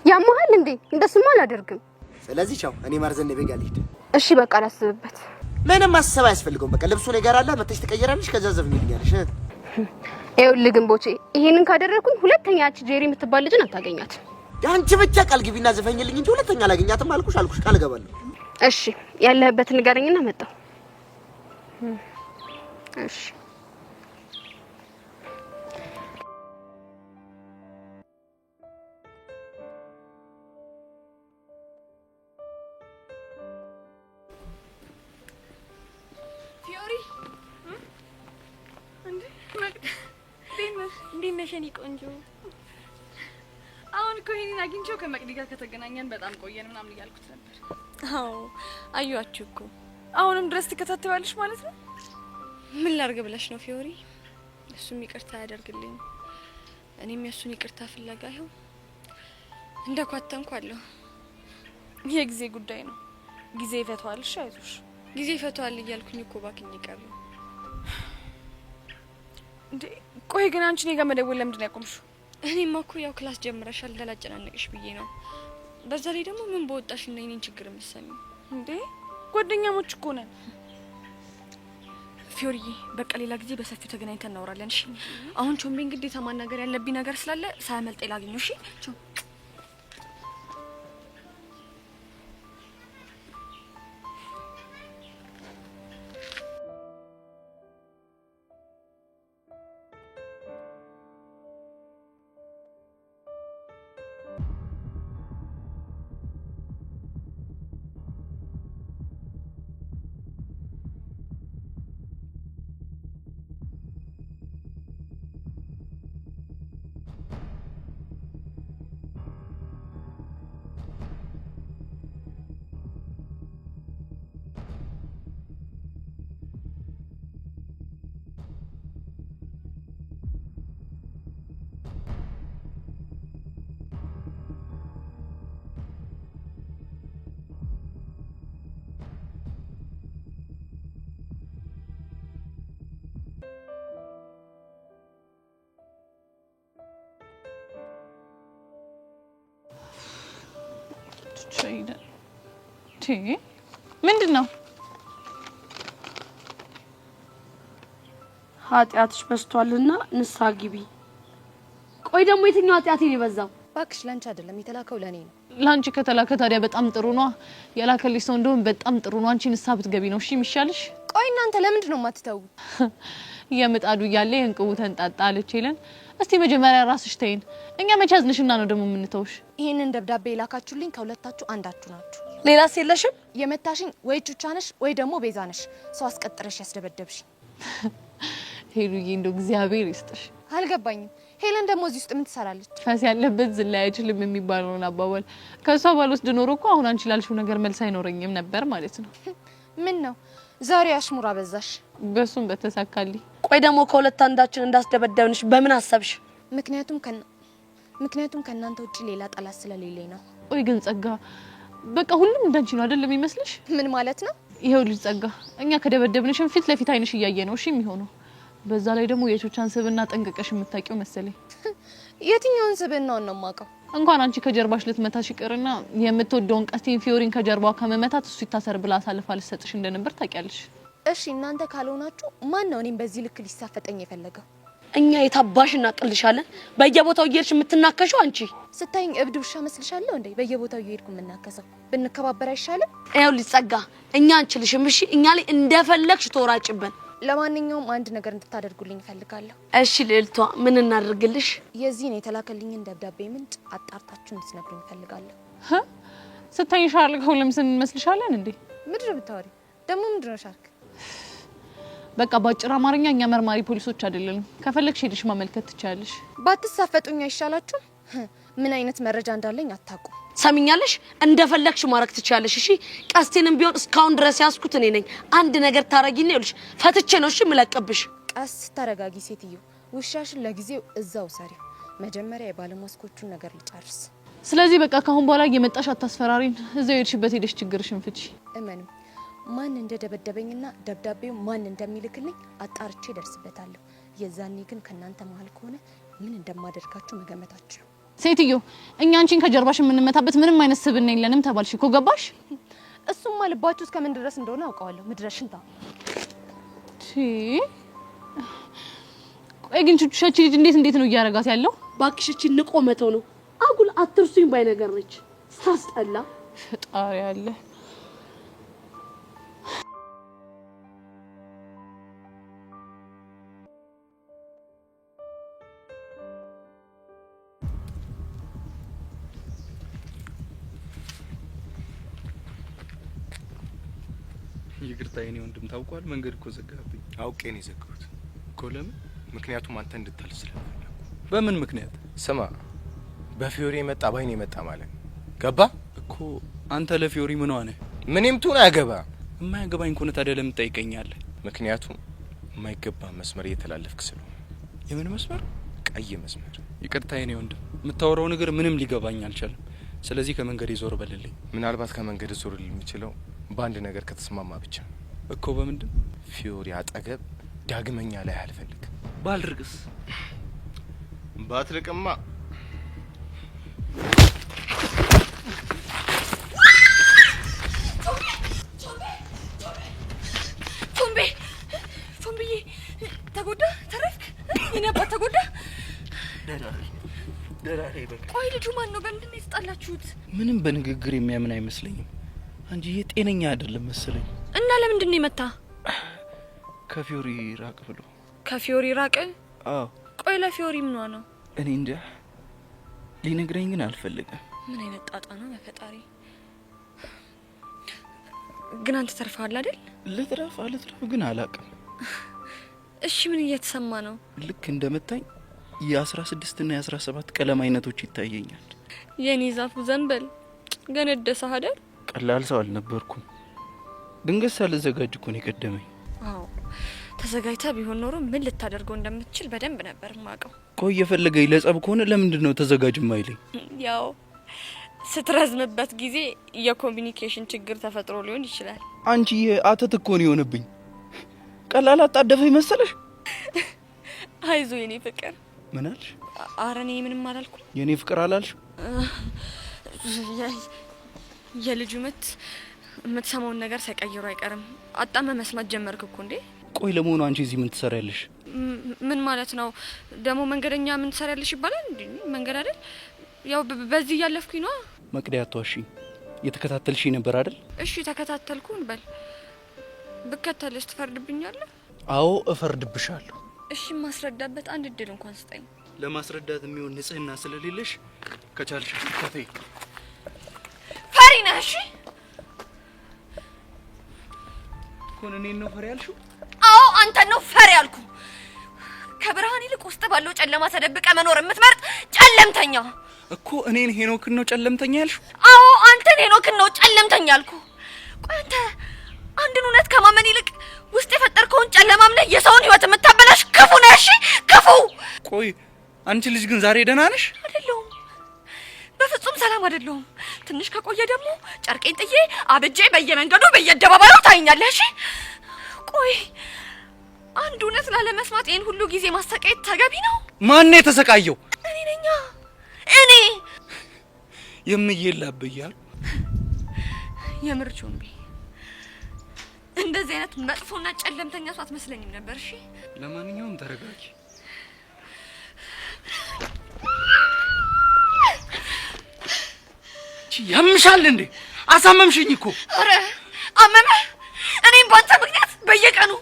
ያማሃል እንዴ? እንደሱማ አላደርግም። ስለዚህ ቻው፣ እኔ ማርዘነቤ ጋር ልሂድ። እሺ በቃ አላስብበት። ምንም ማሰብ አያስፈልገውም። በቃ ልብሱ እኔ ጋር አለ፣ መተሽ ትቀየራለሽ፣ ከዛ ዘፍኝልኛለሽ። ይኸውልህ ግን ቦቼ ይሄንን ካደረኩኝ ሁለተኛ ያቺ ጄሪ የምትባል ልጅን አታገኛት። አንቺ ብቻ ቃል ግቢና ዘፈኝልኝ እንጂ ሁለተኛ አላገኛትም። አልኩሽ ቃል እገባለሁ። እሺ ያለህበትን ንገረኝና መጣሁ። እሺ ፊዮሪ እንዴት ነሽ የኔ ቆንጆ? አሁን እኮ ይሄንን አግኝቼው ከመቅዲ ጋር ከተገናኘን በጣም ቆየን ምናምን እያልኩት ነበር። አዎ አዩአችሁ እኮ። አሁንም ድረስ ትከታተያለሽ ማለት ነው? ምን ላርግ ብለሽ ነው ፊዮሪ? እሱም ይቅርታ ያደርግልኝ፣ እኔም የሱን ይቅርታ ፍለጋ ይኸው እንደኳተንኩ አለሁ። የጊዜ ጉዳይ ነው፣ ጊዜ ይፈታዋል። እሺ አይዞሽ፣ ጊዜ ይፈታዋል እያልኩኝ እኮ ባክኝ ይቀርም እንዴ። ቆይ ግን አንቺ እኔ ጋር መደወል ለምንድን ነው ያቆምሽው? እኔማ እኮ ያው ክላስ ጀምረሻል እንዳላጨናነቅሽ ብዬ ነው። በዛ ላይ ደግሞ ምን በወጣሽ እና የኔን ችግር የምትሰሚው እንዴ? ጓደኛሞች እኮ ነን። ፊዮሪዬ በቃ ሌላ ጊዜ በሰፊው ተገናኝተን እናወራለን። እሺ አሁን ቾምቤን ግዴታ ማናገር ያለብኝ ነገር ስላለ ሳያመልጠኝ ላግኘው። እሺ ቾም ምንድን ነው? ኃጢአትሽ በስቷልና ንስሐ ግቢ። ቆይ ደግሞ የትኛው ኃጢአት ይበዛው? ባክሽ ላንቺ አይደለም የተላከው ለኔ ነው። ላንቺ ከተላከ ታዲያ በጣም ጥሩ ነው። የላከልሽ ሰው እንደሆነ በጣም ጥሩ ነው። አንቺ ንስሐ ብትገቢ ነው እሺ የሚሻልሽ። ቆይ እናንተ ለምንድን ነው የማትተው? የምጣዱ ያለ የእንቅቡ ተንጣጣ አለች ይለን። እስቲ መጀመሪያ ራስሽ ተይን። እኛ መቼ አዝንሽና ነው ደግሞ የምንተውሽ? ይሄንን ደብዳቤ የላካችሁልኝ ከሁለታችሁ አንዳችሁ ናችሁ። ሌላስ የለሽም? የመታሽኝ ወይ ቹቻ ነሽ ወይ ደግሞ ቤዛ ነሽ። ሰው አስቀጥረሽ ያስደበደብሽ። ሄሉዬ እንደው እግዚአብሔር ይስጥሽ። አልገባኝም። ሄለን ደግሞ እዚህ ውስጥ ምን ትሰራለች? ፈስ ያለበት ዝላይ አይችልም የሚባለውን አባባል ከሷ ባልወስድ ኖሮ እኮ አሁን አንቺ ላልሽው ነገር መልስ አይኖረኝም ነበር ማለት ነው። ምን ነው ዛሬ አሽሙራ በዛሽ? በሱም በተሳካልኝ። ቆይ ደግሞ ከሁለት አንዳችን እንዳስደበደብንሽ በምን አሰብሽ? ምክንያቱም ከእናንተ ውጪ ሌላ ጠላት ስለሌለኝ ነው። ቆይ ግን ጸጋ በቃ ሁሉም እንዳንቺ ነው አይደለም የሚመስልሽ? ምን ማለት ነው? ይሄው ልጅ ጸጋ እኛ ከደበደብንሽም ፊት ለፊት አይንሽ እያየ ነው እሺ የሚሆነው። በዛ ላይ ደግሞ የቹቻን ስብና ጠንቅቀሽ የምታውቂው መሰለኝ። የትኛውን ስብናውን ነው የማውቀው? እንኳን አንቺ ከጀርባሽ ልትመታሽ ይቅርና የምትወደውን ቀስቲን ፊዮሪን ከጀርባው ከመመታት እሱ ይታሰር ብላ አሳልፋ ልትሰጥሽ እንደነበር ታውቂያለሽ። እሺ እናንተ ካልሆናችሁ ማን ነው እኔም በዚህ ልክ ሊሳፈጠኝ የፈለገው? እኛ የታባሽ እናቅልሻለን። በየቦታው እየሄድሽ የምትናከሽው አንቺ። ስታይኝ እብድ ውሻ መስልሻለሁ እንዴ? በየቦታው እየሄድኩ የምናከሰው ብንከባበር አይሻልም? ይኸው ሊጸጋ እኛ አንችልሽም እሺ። እኛ ላይ እንደፈለግሽ ተወራጭበን። ለማንኛውም አንድ ነገር እንድታደርጉልኝ እፈልጋለሁ። እሺ ልዕልቷ ምን እናደርግልሽ? የዚህን የተላከልኝን ደብዳቤ ምንጭ አጣርታችሁ እንድትነግሩኝ እፈልጋለሁ። ስታይኝ ሻርክ ሁሉም ስን መስልሻለን እንዴ? ምንድነው ብታወሪ? ደግሞ ምንድነው ሻርክ? በቃ ባጭር አማርኛ እኛ መርማሪ ፖሊሶች አይደለንም። ከፈለግሽ ሄድሽ ማመልከት ትቻለሽ። ባትሳፈጡኝ አይሻላችሁ? ምን አይነት መረጃ እንዳለኝ አታውቁም። ሰሚኛለሽ? እንደፈለግሽ ማረክ ትቻለሽ እሺ። ቀስቴንም ቢሆን እስካሁን ድረስ ያስኩት እኔ ነኝ። አንድ ነገር ታረጊና ይልሽ ፈትቼ ነው እሺ ምለቀብሽ። ቀስ ተረጋጊ ሴትዮ። ውሻሽን ለጊዜው እዛው ሰሪው። መጀመሪያ የባለማስኮቹን ነገር ልጨርስ። ስለዚህ በቃ ካሁን በኋላ እየመጣሽ አታስፈራሪን። እዛው ሄድሽበት ሄደሽ ችግርሽን ፍቺ። እመኑ ማን እንደደበደበኝና ደብዳቤው ማን እንደሚልክልኝ አጣርቼ ደርስበታለሁ። የዛኔ ግን ከናንተ መሀል ከሆነ ምን እንደማደርጋችሁ መገመታችሁ። ሴትዮ እኛ አንቺን ከጀርባሽ የምንመታበት ምንም አይነት ስብና የለንም ተባልሽ እኮ ገባሽ? እሱማ ልባችሁ እስከምን ድረስ እንደሆነ አውቀዋለሁ። ምድረሽንታ ቆይ ግን ቹቻቺ ልጅ እንዴት ነው እያረጋት ያለው? ባክሽቺ ንቆ መተው ነው። አጉል አትርሱኝ ባይ ነገር ነች። ስታስጠላ ፈጣሪ ያለ ይቅርታ የኔ ወንድም ታውቋል። መንገድ እኮ ዘጋብኝ። አውቄ ነው የዘጋሁት እኮ። ለምን? ምክንያቱም አንተ እንድታልፍ ስለፈለኩ። በምን ምክንያት? ስማ በፊዮሪ የመጣ ባይኔ የመጣ ማለት ገባ እኮ። አንተ ለፊዮሪ ምን ሆነ? ምንም ትሁን አያገባ። የማያገባኝ ከሆነ ታዲያ ለምን ትጠይቀኛለህ? ምክንያቱም የማይገባ መስመር እየተላለፍክ ስለሆነ። የምን መስመር? ቀይ መስመር። ይቅርታ የኔ ወንድም፣ የምታወራው ነገር ምንም ሊገባኝ አልቻለም። ስለዚህ ከመንገድ ዞር በልልኝ። ምናልባት ከመንገድ ዞር ልል የምችለው በአንድ ነገር ከተስማማ ብቻ እኮ። በምንድን? ፊዮሪ አጠገብ ዳግመኛ ላይ አልፈልግም። ባልርቅስ? ባትርቅማ ፎምብዬ ተጎዳ? ተረፍክ? የኔ አባት ተጎዳ? ደራሬ በቃ። ቆይ ልጁ ማን ነው? በምንድን ነው የተጣላችሁት? ምንም በንግግር የሚያምን አይመስለኝም። አንቺዬ ጤነኛ አይደለም መሰለኝ። እና ለምንድን ነው የመታ? ከፊዮሪ ራቅ ብሎ። ከፊዮሪ ራቅ? አዎ። ቆይ ለፊዮሪ ምኗ ነው? እኔ እንጃ፣ ሊነግረኝ ግን አልፈልግም። ምን አይነት ጣጣ ነው በፈጣሪ። ግን አንተ ተርፈሃል አይደል? ልትረፍ ግን አላውቅም። እሺ ምን እየተሰማ ነው? ልክ እንደመታኝ የ16 እና የ17 ቀለም አይነቶች ይታየኛል። የኔ ዛፉ ዘንበል ገነደሰህ አይደል? ቀላል ሰው አልነበርኩም። ድንገት ሳልዘጋጅ እኮ ነው የቀደመኝ። አዎ ተዘጋጅተህ ቢሆን ኖሮ ምን ልታደርገው እንደምትችል በደንብ ነበር ማቀው። ቆይ የፈለገኝ ለጸብ ከሆነ ለምንድን ነው ተዘጋጅ ማይለኝ? ያው ስትረዝምበት ጊዜ የኮሙኒኬሽን ችግር ተፈጥሮ ሊሆን ይችላል። አንቺ አተት እኮ ነው የሆነብኝ። ቀላል አጣደፈኝ መሰለሽ? አይዞ የኔ ፍቅር። ምን አልሽ? ኧረ እኔ ምንም አላልኩም። የኔ ፍቅር አላልሽ? የልጁ ምት የምትሰማውን ነገር ሳይቀይሩ አይቀርም። አጣመ መስማት ጀመርክ እኮ እንዴ? ቆይ ለመሆኑ አንቺ እዚህ ምን ትሰሪያለሽ? ምን ማለት ነው ደግሞ? መንገደኛ ምን ትሰሪያለሽ ይባላል እንዴ? መንገድ አይደል? ያው በዚህ ያለፍኩኝ ነው። መቅደያቷ እሺ፣ የተከታተልሽኝ ነበር አይደል? እሺ ተከታተልኩ እንበል። ብከተልስ ትፈርድብኛለህ? አዎ እፈርድብሻለሁ። እሺ ማስረዳበት አንድ እድል እንኳን ስጠኝ። ለማስረዳት የሚሆን ንጽህና ስለሌለሽ ከቻልሽ ተፈይ። ፈሪ ነህ? እሺ ኮን እኔን ነው ፈሪ ያልሽው? አዎ አንተ ነው ፈሪ ያልኩ። ከብርሃን ይልቅ ውስጥ ባለው ጨለማ ተደብቀ መኖር የምትመርጥ ጨለምተኛ እኮ። እኔን ሄኖክን ነው ጨለምተኛ ያልሽው? አዎ አንተን ሄኖክን ነው ጨለምተኛ ያልኩ። ቆይ አንተ አንድን እውነት ከማመን ይልቅ ውስጥ የፈጠርከውን ጨለማ አምነህ የሰውን ህይወት የምታበላሽ ክፉ ነህ። እሺ ክፉ። ቆይ አንቺ ልጅ ግን ዛሬ ደህና ነሽ? አይደለሁም፣ በፍጹም ሰላም አይደለሁም። ትንሽ ከቆየ ደግሞ ጨርቄን ጥዬ አብጄ በየመንገዱ በየአደባባዩ ታይኛለህ። እሺ ቆይ አንድ እውነት ላለመስማት ይሄን ሁሉ ጊዜ ማስተቃየት ተገቢ ነው? ማን ነው የተሰቃየው? እኔ ነኝ። እኔ የምይላብያል የምርቹምቢ እንደዚህ አይነት መጥፎና ጨለምተኛ ሰው አትመስለኝም ነበር። እሺ ለማንኛውም ተረጋጊ። ያምሻል እንዴ? አሳመምሽኝ እኮ። አረ አመመ። እኔም ባንተ ምክንያት በየቀኑ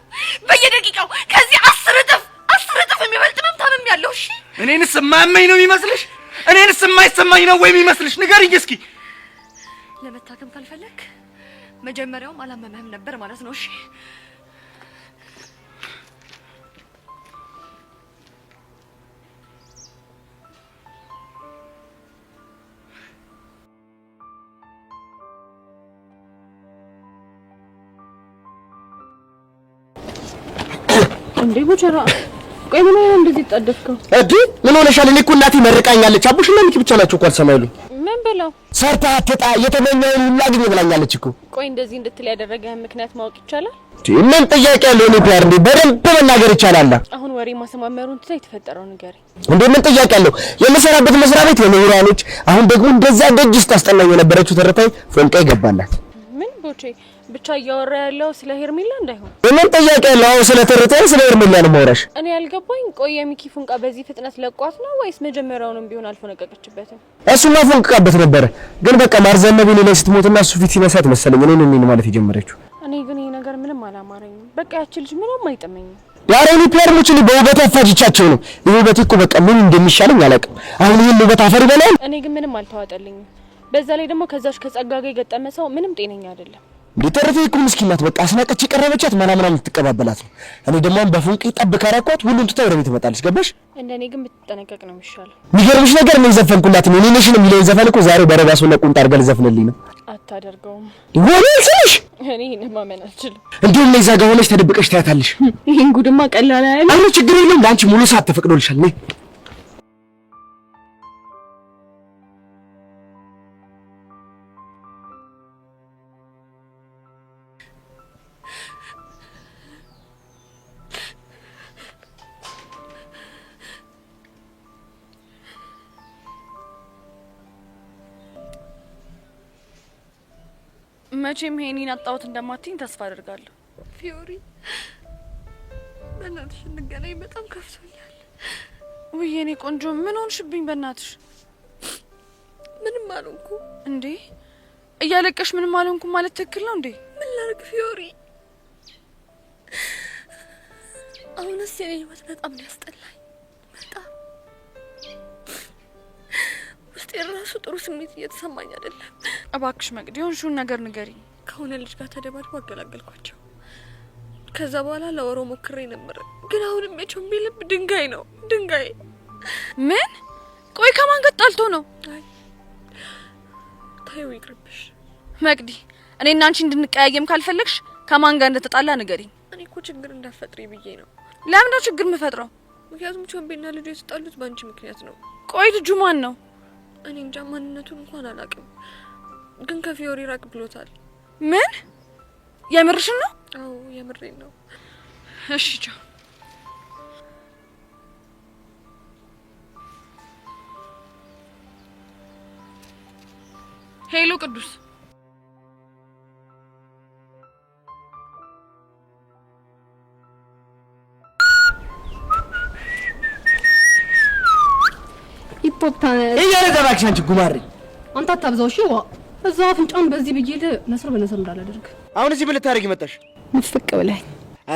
በየደቂቃው ከዚህ 10 እጥፍ የሚበልጥ ህመም ታምሜያለሁ። እሺ እኔንስ የማያመኝ ነው የሚመስልሽ? እኔንስ የማይሰማኝ ነው ወይ የሚመስልሽ? ንገሪኝ እስኪ። ለመታከም ካልፈለክ መጀመሪያውም አላመመህም ነበር ማለት ነው። እሺ እንዴ ቦቸራ፣ ቆይ ምን ሆነ እንደዚህ ተጣደፍከው? እዲ ምን ሆነሻል? እኔ እኮ እናቴ መርቃኛለች። አቡሽና ሚኪ ብቻ ናቸው እኮ አልሰማይሉ። ምን ብለው? ሰርታ አትጣ የተመኘውን ሁሉ አግኝ ብላኛለች እኮ። ቆይ እንደዚህ እንድትል ያደረገህን ምክንያት ማወቅ ይቻላል? ምን ጥያቄ ያለው ነው? ፒያር እንዴ በደንብ መናገር ይቻላል። አሁን ወሬ ማሰማመሩን ትተህ የተፈጠረው ነገር እንዴ ምን ጥያቄ ያለው? የምሰራበት መስሪያ ቤት የምሁራኖች አሁን ደግሞ እንደዛ ደጅ ውስጥ አስጠናኝ የነበረችው ተረታይ ፎንቃ ይገባላት። ምን ቦቼ ብቻ እያወራ ያለው ስለ ሄርሜላ እንዳይሆን። ምን ጥያቄ ያለው? አሁን ስለ ተረታይ ስለ ሄርሜላ ነው ማውራሽ። እኔ ያልገባኝ ቆይ የሚኪ ፎንቃ በዚህ ፍጥነት ለቋት ነው ወይስ መጀመሪያውንም ቢሆን አልፈነቀቀችበትም? እሱማ ፎንቃበት ነበረ፣ ግን በቃ ማርዘነብ ላይ ስትሞትና እሱ ፊት ሲነሳት መሰለኝ እኔን ማለት የጀመረችው። እኔ ግን ይሄ ነገር ምንም አላማረኝም። በቃ ያቺ ልጅ ምንም አይጠመኝም። ያሬኒ ፒያርሞች ነው በውበት አፋጅቻቸው ነው። ይሄ ውበት እኮ በቃ ምን እንደሚሻለኝ አላውቅም። አሁን ይሄን ውበት አፈር ይበላል። እኔ ግን ምንም አልተዋጠልኝም። በዛ ላይ ደግሞ ከዛሽ ከጸጋ ጋር የገጠመ ሰው ምንም ጤነኛ አይደለም። ሊተረፈ እኮ ምስኪን ናት። በቃ አስናቀች የቀረበቻት ምናምን ልትቀባበላት ነው። እኔ ደግሞ በፉንቂ ጠብ ካራኳት ሁሉን ትታ ወደ ቤት ትመጣለች። ገባሽ? እንደኔ ግን ብትጠነቀቅ ነው የሚሻለው። የሚገርምሽ ነገር ነው የዘፈንኩላት እኔ ነሽ ነው የሚለውን ዘፈን እኮ ዛሬ በረጋሱና ቁንጣ አድርጋ ልዘፍንልኝ ነው። አታደርገውም። ወይስ እኔ ማመን አልችልም። እንዴም ለዛ ጋር ሆነሽ ተደብቀሽ ታያታለሽ። ይሄን ጉድማ ቀላል አይደል? አረ ችግር የለም ለአንቺ ሙሉ ሰዓት ተፈቅዶልሻል። ነይ መቼም ሄኒን አጣሁት እንደማትኝ ተስፋ አደርጋለሁ። ፊዮሪ በእናትሽ እንገናኝ፣ በጣም ከፍቶኛል። ውይ የኔ ቆንጆ ምን ሆንሽብኝ? በእናትሽ ምንም አልሆንኩ። እንዴ እያለቀሽ ምንም አልሆንኩ ማለት ትክክል ነው እንዴ? ምን ላድርግ ፊዮሪ? አሁንስ የኔ ህይወት በጣም ያስጠላኝ። በጣም ውስጤ ራሱ ጥሩ ስሜት እየተሰማኝ አይደለም። እባክሽ መቅዲ የሆንሽውን ነገር ንገሪኝ። ከሆነ ልጅ ጋር ተደባድቦ አገላገልኳቸው። ከዛ በኋላ ለወሮ ሞክሬ ነበር፣ ግን አሁንም የቾምቢ ልብ ድንጋይ ነው፣ ድንጋይ። ምን? ቆይ ከማን ጋር ጣልቶ ነው? አይ ታዩ ይቅርብሽ መቅዲ። እኔና አንቺ እንድንቀያየም ካልፈለግሽ ከማን ጋር እንደተጣላ ንገሪኝ። እኔ እኮ ችግር እንዳፈጥሪ ብዬ ነው። ለምን ነው ችግር የምፈጥረው? ምክንያቱም ቾምቢና ልጁ የተጣሉት ባንቺ ምክንያት ነው። ቆይ ልጁ ማን ነው? እኔ እንጃ ማንነቱን እንኳን አላውቅም፣ ግን ከፊዮሪ ራቅ ብሎታል። ምን? የምርሽን ነው? አዎ የምሬን ነው። እሺ ቻው። ሄሎ ቅዱስ። ሂፕሆፕ ታነስ እያለ እባክሽ አንቺ ጉማሬ አንተ አታብዛው እሺ እዛው አፍንጫን በዚህ ብዬ ነስር በነስር እንዳላደርግ አሁን እዚህ ምን ልታረጊ መጣሽ ምፍቅ ብለኝ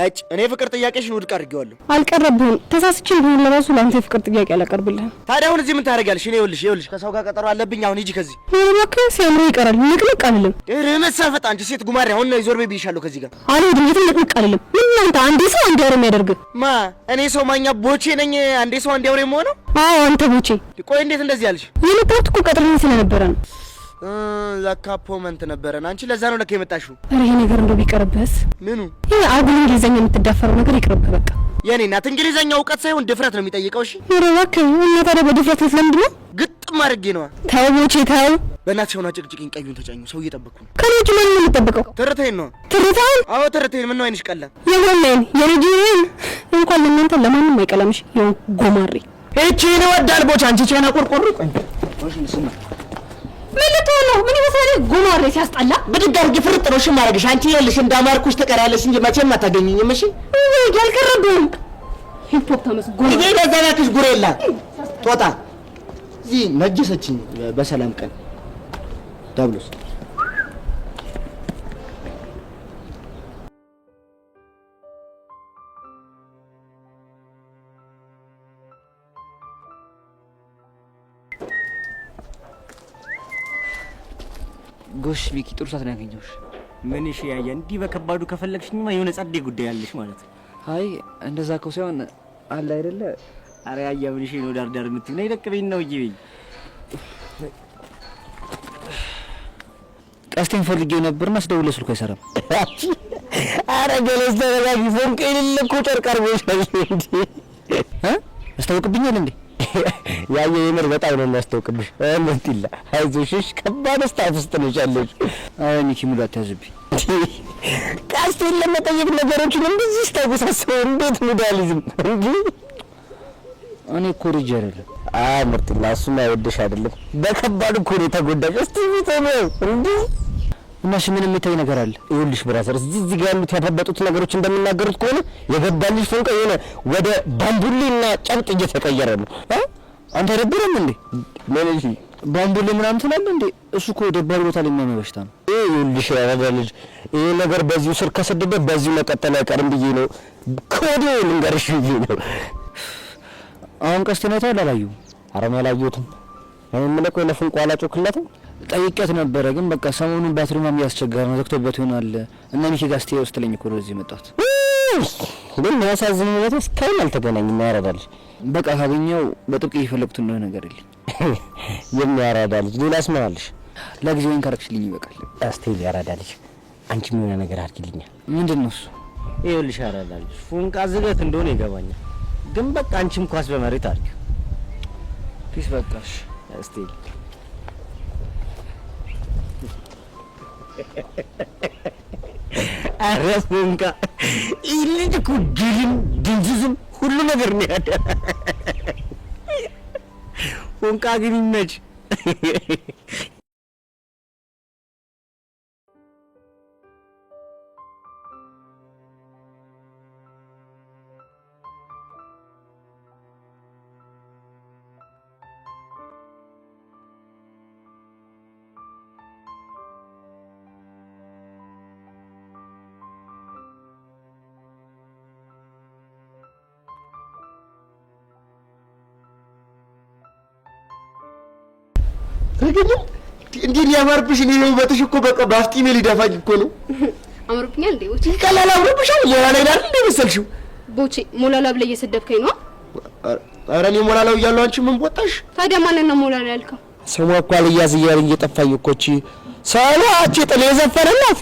አጭ እኔ ፍቅር ጥያቄሽን ውድቅ አድርጌዋለሁ አልቀረብህም ተሳስቼ ቢሆን ለራሱ ላንተ ፍቅር ጥያቄ አላቀርብልህም ታዲያ አሁን እዚህ ምን ታረጋለሽ እኔ ይኸውልሽ ከሰው ጋር ቀጠሮ አለብኝ አሁን ሂጂ ከዚህ እባክህ ሲያምር ይቀራል ንቅንቅ አልልም ረመሳፈጥ አንቺ ሴት ጉማሬ አሁን ነው ዞር በይ ብዬሻለሁ ከዚህ ጋር አልሄድም የትም ንቅንቅ አልልም ምን አንተ አንዴ ሰው አንዴ አውሬ የሚያደርግ ማ እኔ ሰው ማኛ ቦቼ ነኝ አንዴ ሰው አንዴ አውሬ የምሆነው አዎ አንተ ቦቼ ቆይ እንዴት እንደዚህ ያልሽ የመጣሁት እኮ ቀጥረኝ ስለነበረ ነው ለካ ፖመንት ነበረን አንቺ ለዛ ነው ለካ የመጣሽው ኧረ ይሄ ነገር እንደው ቢቀርብህስ ምኑ ይሄ አጉል እንግሊዘኛ የምትዳፈረው ነገር ይቅርብህ በቃ የኔ እናት እንግሊዘኛ እውቀት ሳይሆን ድፍረት ነው የሚጠይቀው እሺ ኧረ እባክህ እና ታዲያ በድፍረት ልትለምድ ነው ግጥም አድርጌ ነዋ ተው ቦቼ ተው በእናትሽ ሆና ጭቅጭቅኝ ቀዩን ተጫኙ ሰው እየጠበቅኩ ነው ከልጅ ምን የምጠብቀው ትርቴን ነው ትርታን አዎ ትርቴን ምን ነው አይንሽ ቀላ የሆነን የልጅን እንኳን ለእናንተ ለማንም አይቀላምሽ ይሁን ጎማሬ እቺ ነው ወዳል ቦቻ አንቺ ቼና ቆርቆሮ ቆይ ወሽ ንስማ ምን ልትሆን ነው ምን ይመስላል ጎማሬ ሲያስጠላ ብድግ አድርጌ ፍርጥ ነው እሺ ማረግሽ አንቺ ይኸውልሽ እንዳማርኩሽ ትቀሪያለሽ እንጂ መቼም አታገኘኝም እሺ ያልቀረብህም ሂፕሆፕ ተመስጎ ይሄ ለዛናክሽ ጉሬላ ጦጣ እዚህ ነጀሰችኝ በሰላም ቀን ዳብሎስ ጎሽ ቢቂ ጥሩ ሰዓት ነው ያገኘሁሽ ምን እሺ ያያ እንዲህ በከባዱ ከፈለግሽኝማ የሆነ ጸዴ ጉዳይ ያለሽ ማለት አይ እንደዛ እኮ ሳይሆን አለ አይደለ አረ ያያ ምን እሺ ነው ዳር የምትይው ነይ ደቅበኝ ነው ይይኝ ቀስቴን ፈልጌው ነበርና ስደውል ስልኩ አይሰራም አረ ገለስ ተረጋጊ ፎንቄ ልልኩ ጨርቅ አርጎሻል እንዴ አስታውቅብኛል እንዴ ያየ የምር በጣም ነው የሚያስታውቅብሽ እንዴላ አይዞሽ ከባድ ስታፍ ውስጥ ነው ያለሽ አይ ኒኪ ሙሉ አታዝብኝ ቀስቴን ለመጠየቅ ነገሮችን እንደዚህ ስታውሳሰው እንዴት ሙዳሊዝም እንጂ እኔ እኮ ልጅ አይደለም ምርጥላ እሱማ አይወድሽ አይደለም በከባድ እኮ ነው የተጎዳሽ እስቲ ቢተነው እንዴ እናሽ ምን የሚታይ ነገር አለ ይኸውልሽ ብራዘር እዚህ ጋር ያሉት ያደበጡት ነገሮች እንደምናገሩት ከሆነ የገባልሽ ፎንቃ የሆነ ወደ ባምቡሊና ጨብጥ እየተቀየረ ነው አንተ አይደብርም እንዴ ለልጅ ባምቡሊ ምናምን ትላለህ እንዴ እሱ እኮ ደባል ቦታ ላይ የሚያመ በሽታ ነው ይኸውልሽ ያረጋልሽ ይሄ ነገር በዚሁ ስር ከሰደደ በዚሁ መቀጠል አይቀርም ብዬ ነው ኮዲ ልንገርሽ ብዬ ነው አሁን ቀስተነታ አላላዩ አረም ያላየሁትም አሁን ምን ቆይ ለፍንቋ አላጮክለትም ጠይቄት ነበረ ግን በቃ ሰሞኑን ባትሪው ማም ያስቸጋር ነው ዘግቶበት ይሆናል እና ሚኪ ጋር ስቴ ውስጥ ለኝ እኮ ወደዚህ መጣሁት ግን ያሳዝነኝ ነገር እስካሁን አልተገናኝም ያረዳልሽ በቃ ካገኘው በጥብቅ እየፈለኩት እንደሆነ ነገር የለኝ የሚያራዳልሽ ሌላስ ምን አለሽ ለጊዜው እንካረክሽልኝ ይበቃል አስቴል ያራዳልሽ አንቺ ምን ነገር አድርጊልኛል ምንድነው እሱ ይኸውልሽ ያራዳልሽ ፉንቃ ዝገት እንደሆነ ይገባኛል ግን በቃ አንቺም ኳስ በመሬት አድርጊ ፒስ በቃሽ አስቴል አረፍንካ ይልጅ ኩድልም ድንዝዝም ሁሉ ነገር ነው ያደ ወንቃ ግን ይመች እንዴ ያማርብሽ ነው ውበትሽ እኮ በቃ ባፍጢሜ ሊደፋኝ እኮ ነው አምሮብኛል እንዴ ቦቼ ይቀላል አምሮብሻል ሞላላ ይላል እንዴ መሰልሽው ቦቼ ሞላላ ብለህ እየሰደብከኝ ነው ኧረ እኔ ሞላላው እያለሁ አንቺ ምን ቦጣሽ ታዲያ ማንን ነው ሞላላ ያልከው ስሟ እኮ አልያዝ እያለኝ እየጠፋኝ እኮ እቺ ሰላቺ ጥሌ ዘፈረላት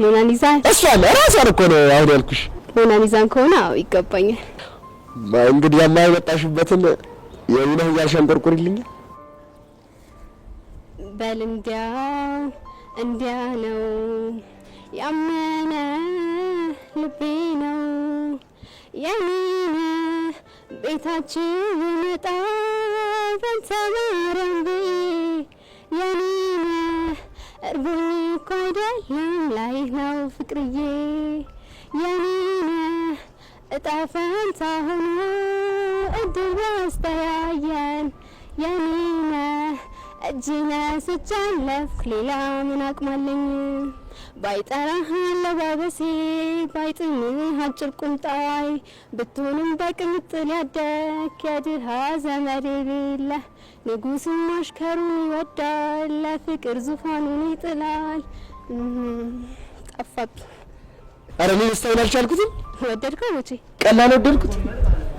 ሞናሊዛ እሷ ለራሷን እኮ ነው አሁን ያልኩሽ ሞናሊዛን ከሆነ አዎ ይገባኛል እንግዲህ የማይወጣሽበትን የውነህ ያልሸንቆርቁሪልኝ በል እንዲያ ነው ያመነ ልቤ ነው የኔን ቤታችን መጣ በንተማረንቤ የኔን እርቦኝ እኮ አይደለም ላይ ነው ፍቅርዬ የኔን እጣ ፈንታ ሆኖ እድል ያስተያየን የኔነ እጅነ ስጃለፍክ ሌላ ምን አቅማለኝ ባይጠራህ አለባበሴ ባይጥምህ አጭር ቁምጣይ ብትሆንም በቅምጥል ያደክ የድሃ ዘመድ የሌለ ንጉሥም አሽከሩን ይወዳል ለፍቅር ዙፋኑን ይጥላል። ጠፋብኝ። ኧረ እኔ ልስተውል አልቻልኩትም። ወደድከው? መቼ ቀላል ወደድኩት።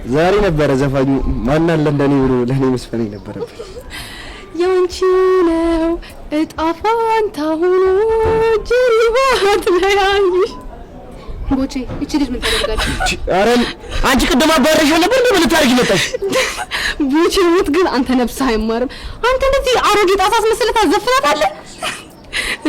ዛሬ ነበረ ዘፋኙ ማን አለ እንደኔ ብሎ ለእኔ መስፈን ነበረብኝ። ያንቺ ነው እጣ ፋንታ ሆኖ ጅሪባት ለያይሽ ቦቼ። እቺ ልጅ ምን ታደርጋለች? ኧረ አንቺ ቅድም አባረሽ ነበር እንዴ? ምን ልታረጊ መጣሽ? ቦቼ ሙት ግን አንተ ነፍስህ አይማርም። አንተ እንደዚህ አሮጌ ጣሳስ መስለህ ታዘፍናታለህ።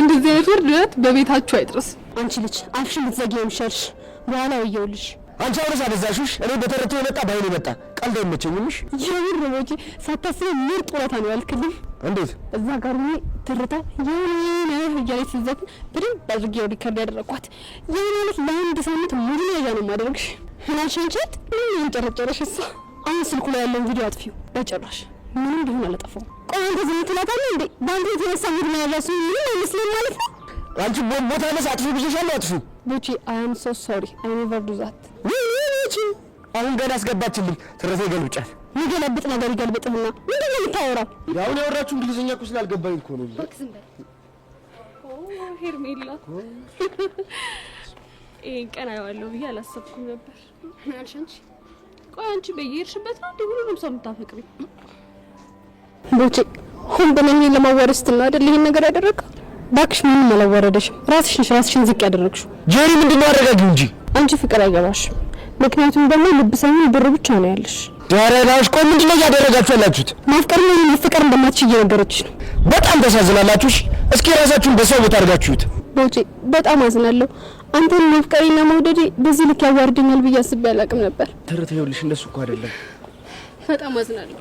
እንደዚህ አይነት ወርደት በቤታችሁ አይድረስ። አንቺ ልጅ አፍሽን ብትዘጊ የሚሻልሽ። በኋላ ወየውልሽ። አንቺ አውረስ አበዛሽሽ። እኔ በተረተ የመጣ ባይኔ መጣ። ቀልድ አይመቸኝምሽ። የምር ቦቼ ሳታስበው ምርጥ ውለታ ነው ያልክልኝ። እንዴት እዛ ጋር ሆኜ ትርታ የኔ እያለች ስትዘፍን በደንብ አድርጌ ሪከርድ ያደረኳት። የኔ ማለት ለአንድ ሳምንት ሙሉ ያዣ ነው የማደርግሽ። ምናሸንቸት ምን ያንጨረጨረሽ እሷ። አሁን ስልኩ ላይ ያለውን ቪዲዮ አጥፊው። በጭራሽ ምንም ቢሆን አላጠፋውም። ቆይ አንተ ዝም ትላታለህ እንዴ? በአንተ የተነሳ ሙሉ ያዣ ሰው ምንም አይመስልም ማለት ነው። አንቺ ቦታ ነስ አጥፊ ብዬሻለሁ። አጥፊ ቦቼ አይ አም ሶ ሶሪ አይ ኔቨር ዱ ዛት። አሁን ገና አስገባችልኝ። ትረቴ ይገልብጫል። የሚገለብጥ ነገር ይገልብጥህና ምንድን ነው የምታወራው? ያው ነው ያወራችሁ እንግሊዝኛ እኮ ስላልገባኝ እኮ ነው። ሄርሜላ ይሄን ቀን አየዋለሁ ብዬ አላሰብኩም ነበር። አልሽ አንቺ። ቆይ አንቺ በየሄድሽበት ነው እንዴ ሁሉንም ሰው የምታፈቅሪው? ቦቼ ሁን በእኔ ለማዋረድ ስትል አይደል ይሄን ነገር ያደረገው? እባክሽ ምንም አላዋረደሽም። ራስሽን ዝቅ ያደረግሽው። ጄሪ ምንድነው አረጋጊው እንጂ አንቺ ፍቅር አይገባሽም። ምክንያቱም ደግሞ ልብ ሳይሆን ብር ብቻ ነው ያለሽ። ዳራዳሽ ቆይ ምንድነው ያደረጋችሁ ያላችሁት? ማፍቀር ነው ማፍቀር እንደማትችይ እየነገረችሽ ነው። በጣም ተሳዝናላችሁ። እስኪ ራሳችሁን በሰው ቦታ አድርጋችሁት። ቦቼ በጣም አዝናለሁ። አንተን ማፍቀሪና መውደዴ በዚህ ልክ ያዋርደኛል ብዬ አስቤ አላውቅም ነበር። ተረተ ይኸውልሽ እንደሱ እኮ አይደለም። በጣም አዝናለሁ።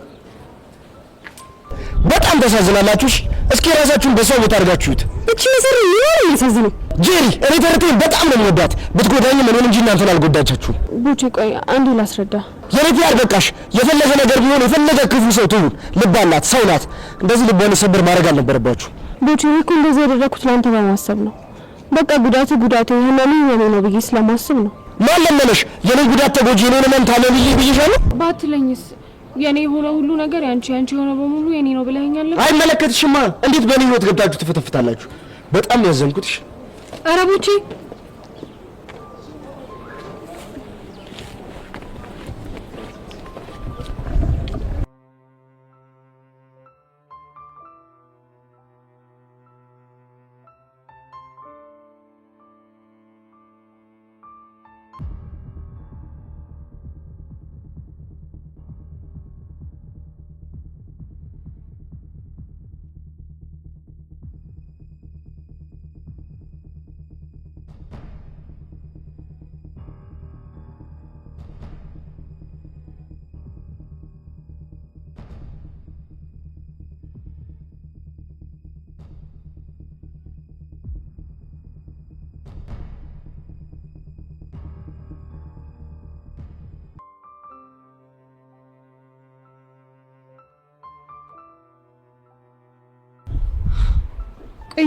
በጣም ተሳዝናላችሁ። እስኪ ራሳችሁን በሰው ቦታ አድርጋችሁት። እቺ ነገር ነው የሚያሳዝነው። ጄሪ እኔ ተረቴን በጣም ነው የምወዳት። ብትጎዳኝ እኔን እንጂ እናንተን አልጎዳቻችሁም። ቦቼ ቆይ አንዴ ላስረዳ። የኔ ያልበቃሽ የፈለገ ነገር ቢሆን የፈለገ ክፉ ሰው ትሁን ልብ አላት፣ ሰው ናት። እንደዚህ ልቧን ሰብር ማድረግ አልነበረባችሁ። ቦቼ እኮ እንደዚህ ያደረኩት ለአንተ በማሰብ ነው። በቃ ጉዳቱ የህመሙ የኔ ነው ብዬ ስለማስብ ነው። ማን ለመነሽ? የኔ ጉዳት ተጎጂ የኔ ነው ታለ ብዬሻለሁ። ባትለኝስ የኔ የሆነ ሁሉ ነገር ያንቺ የሆነ በሙሉ የኔ ነው ብለኸኛል። አይመለከትሽማ። እንዴት በኔ ህይወት ገብታችሁ ትፈተፍታላችሁ? በጣም ያዘንኩትሽ። ኧረ ቦቼ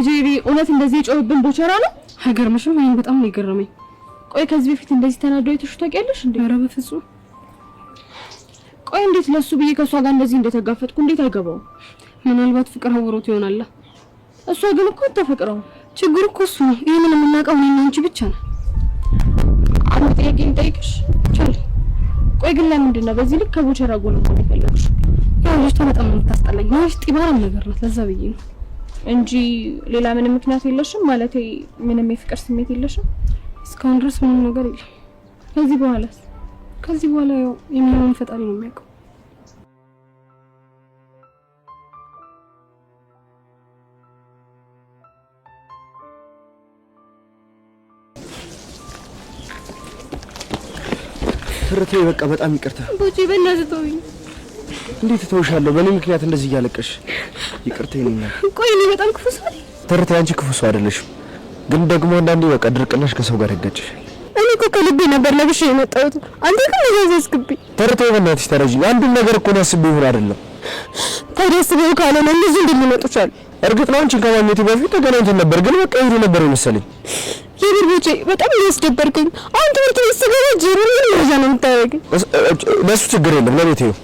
ጄሪ እውነት እንደዚህ የጮህብን ቦቸራ ነው? አይገርምሽም? እኔን በጣም ነው የገረመኝ። ቆይ ከዚህ በፊት እንደዚህ ተናዶ አይተሽው ታውቂያለሽ እንዴ? ኧረ በፍጹም። ቆይ እንዴት ለሱ ብዬ ከሷ ጋር እንደዚህ እንደተጋፈጥኩ እንዴት አይገባው? ምናልባት ፍቅር አውሮት ይሆናል። እሷ ግን እኮ ተፈቅረው። ችግሩ እኮ እሱ ነው። ይሄንን የምናውቀው እኔና አንቺ ብቻ ነን። አንድ ጥያቄ ልጠይቅሽ ቻል። ቆይ ግን ለምንድን ነው በዚህ ልክ ከቦቸራ ጎን ነው የፈለግሽ? ያው ልጅቷ በጣም የምታስጠላኝ ማለት ጢባራም ነገር ናት። ለዛ ብዬ ነው እንጂ ሌላ ምንም ምክንያት የለሽም? ማለት ምንም የፍቅር ስሜት የለሽም? እስካሁን ድረስ ምንም ነገር የለም። ከዚህ በኋላ ያው የሚሆነውን ፈጣሪ ነው የሚያውቀው። ትርቴ በቃ በጣም ይቅርታ። ቦቼ በእናትህ ተውኝ። እንዴት ተውሻለሁ? በእኔ ምክንያት እንደዚህ እያለቀሽ ይቅርታ ይነኛ። ቆይ እኔ በጣም ክፉ ሰው ነኝ? ትርቴ አንቺ ክፉ ሰው አይደለሽም፣ ግን ደግሞ አንዳንዴ በቃ ድርቅናሽ ከሰው ጋር ያጋጭሻል። እኔ እኮ ከልቤ ነበር ለብሼ የመጣሁት። አንተ ግን ያዘዝክብኝ። ትርቴ በእናትሽ ተረጂኝ። አንዱን ነገር እኮ ነው አስቤ ይሁን አይደለም። ታዲያስበው ካልሆነ እንደዚህ እንደሚመጡ ቻሉ። እርግጥ ነው አንቺን ከማግኘቴ በፊት ተገናኝተን ነበር፣ ግን በቃ ይሄዱ ነበር የመሰለኝ። የብርቦቼ በጣም ያስደበርከኝ። አሁን ትምህርት ቤት ስገባ ጀሩ ምን ይዛ ነው የምታደርገኝ? ለሱ ችግር የለም ለቤቴ ነው።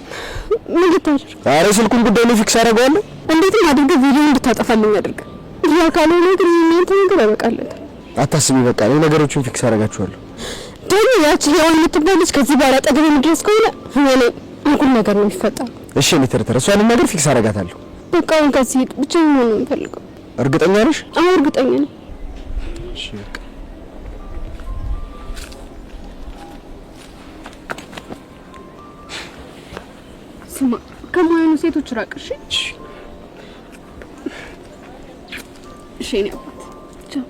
ምን ልታደርግ? ኧረ ስልኩን ጉዳይ ነው ፊክስ አደርገዋለሁ። እንዴትም አድርገህ ቪዲዮ እንድታጠፋልኝ አድርገህ። ያ ካልሆነ ግን እናንተ ነገር ያበቃለት። አታስቢ፣ በቃ እኔ ነገሮችን ፊክስ አደርጋቸዋለሁ። ደግሞ ያቺ ሄዋን የምትባለች ከዚህ በኋላ ጠገብ የምትደርስ ከሆነ ሆነ አንኩል ነገር ነው የሚፈጠረው። እሺ እኔ ተረተረ እሷን ነገር ፊክስ አደርጋታለሁ። በቃ አሁን ከዚህ ሄድ ብቻ ነው የምፈልገው። እርግጠኛ ነሽ? አዎ እርግጠኛ ነኝ። እሺ በቃ ስማ ከማይሆኑ ሴቶች ራቅ። እሺ እሺ እኔ አባት ቻው።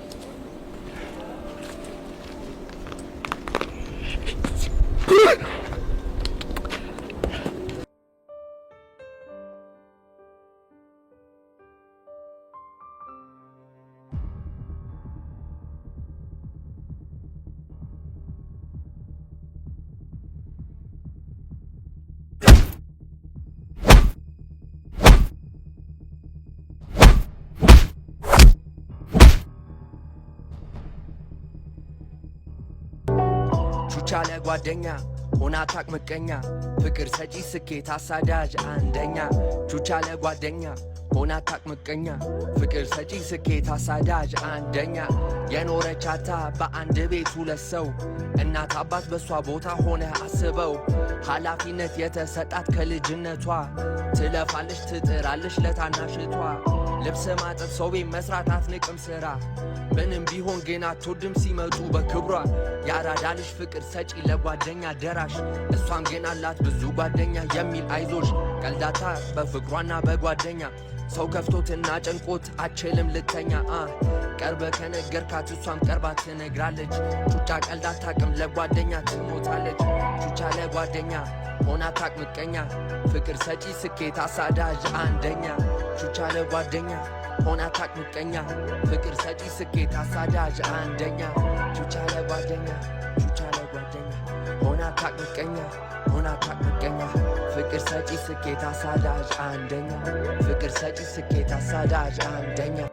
ቻለ ጓደኛ ሆና ታቅ ምቀኛ ፍቅር ሰጪ ስኬት አሳዳጅ አንደኛ ቹቻለ ጓደኛ ሆና ታቅ ምቀኛ ፍቅር ሰጪ ስኬት አሳዳጅ አንደኛ የኖረቻታ በአንድ ቤት ሁለት ሰው እናት አባት በሷ ቦታ ሆነ አስበው ኃላፊነት የተሰጣት ከልጅነቷ ትለፋለች ትጥራለች ለታናሽቷ ልብስ ማጠብ ሰው ቤት መስራት አትንቅም ስራ ምንም ቢሆን ግን አትወድም ሲመጡ በክብሯ ያራዳ ልጅ ፍቅር ሰጪ ለጓደኛ ደራሽ እሷም ግን አላት ብዙ ጓደኛ የሚል አይዞሽ ቀልዳታ በፍቅሯና በጓደኛ ሰው ከፍቶትና ጨንቆት አችልም ልተኛ ቀርበ ከነገርካት እሷም ቀርባ ትነግራለች ቹቻ ቀልድ አታቅም ለጓደኛ ትሞታለች ቹቻ ለጓደኛ ሆና ታቅ ምቀኛ ፍቅር ሰጪ ስኬት አሳዳጅ አንደኛ ቹቻ ለጓደኛ ሆና ታቅ ምቀኛ ፍቅር ሰጪ ስኬት አሳዳጅ አንደኛ ቹቻ ለጓደኛ ሆና ታቅ ምቀኛ ሆና ታቅ ምቀኛ ፍቅር ሰጪ ስኬት አሳዳጅ አንደኛ ፍቅር ሰጪ ስኬት አሳዳጅ አንደኛ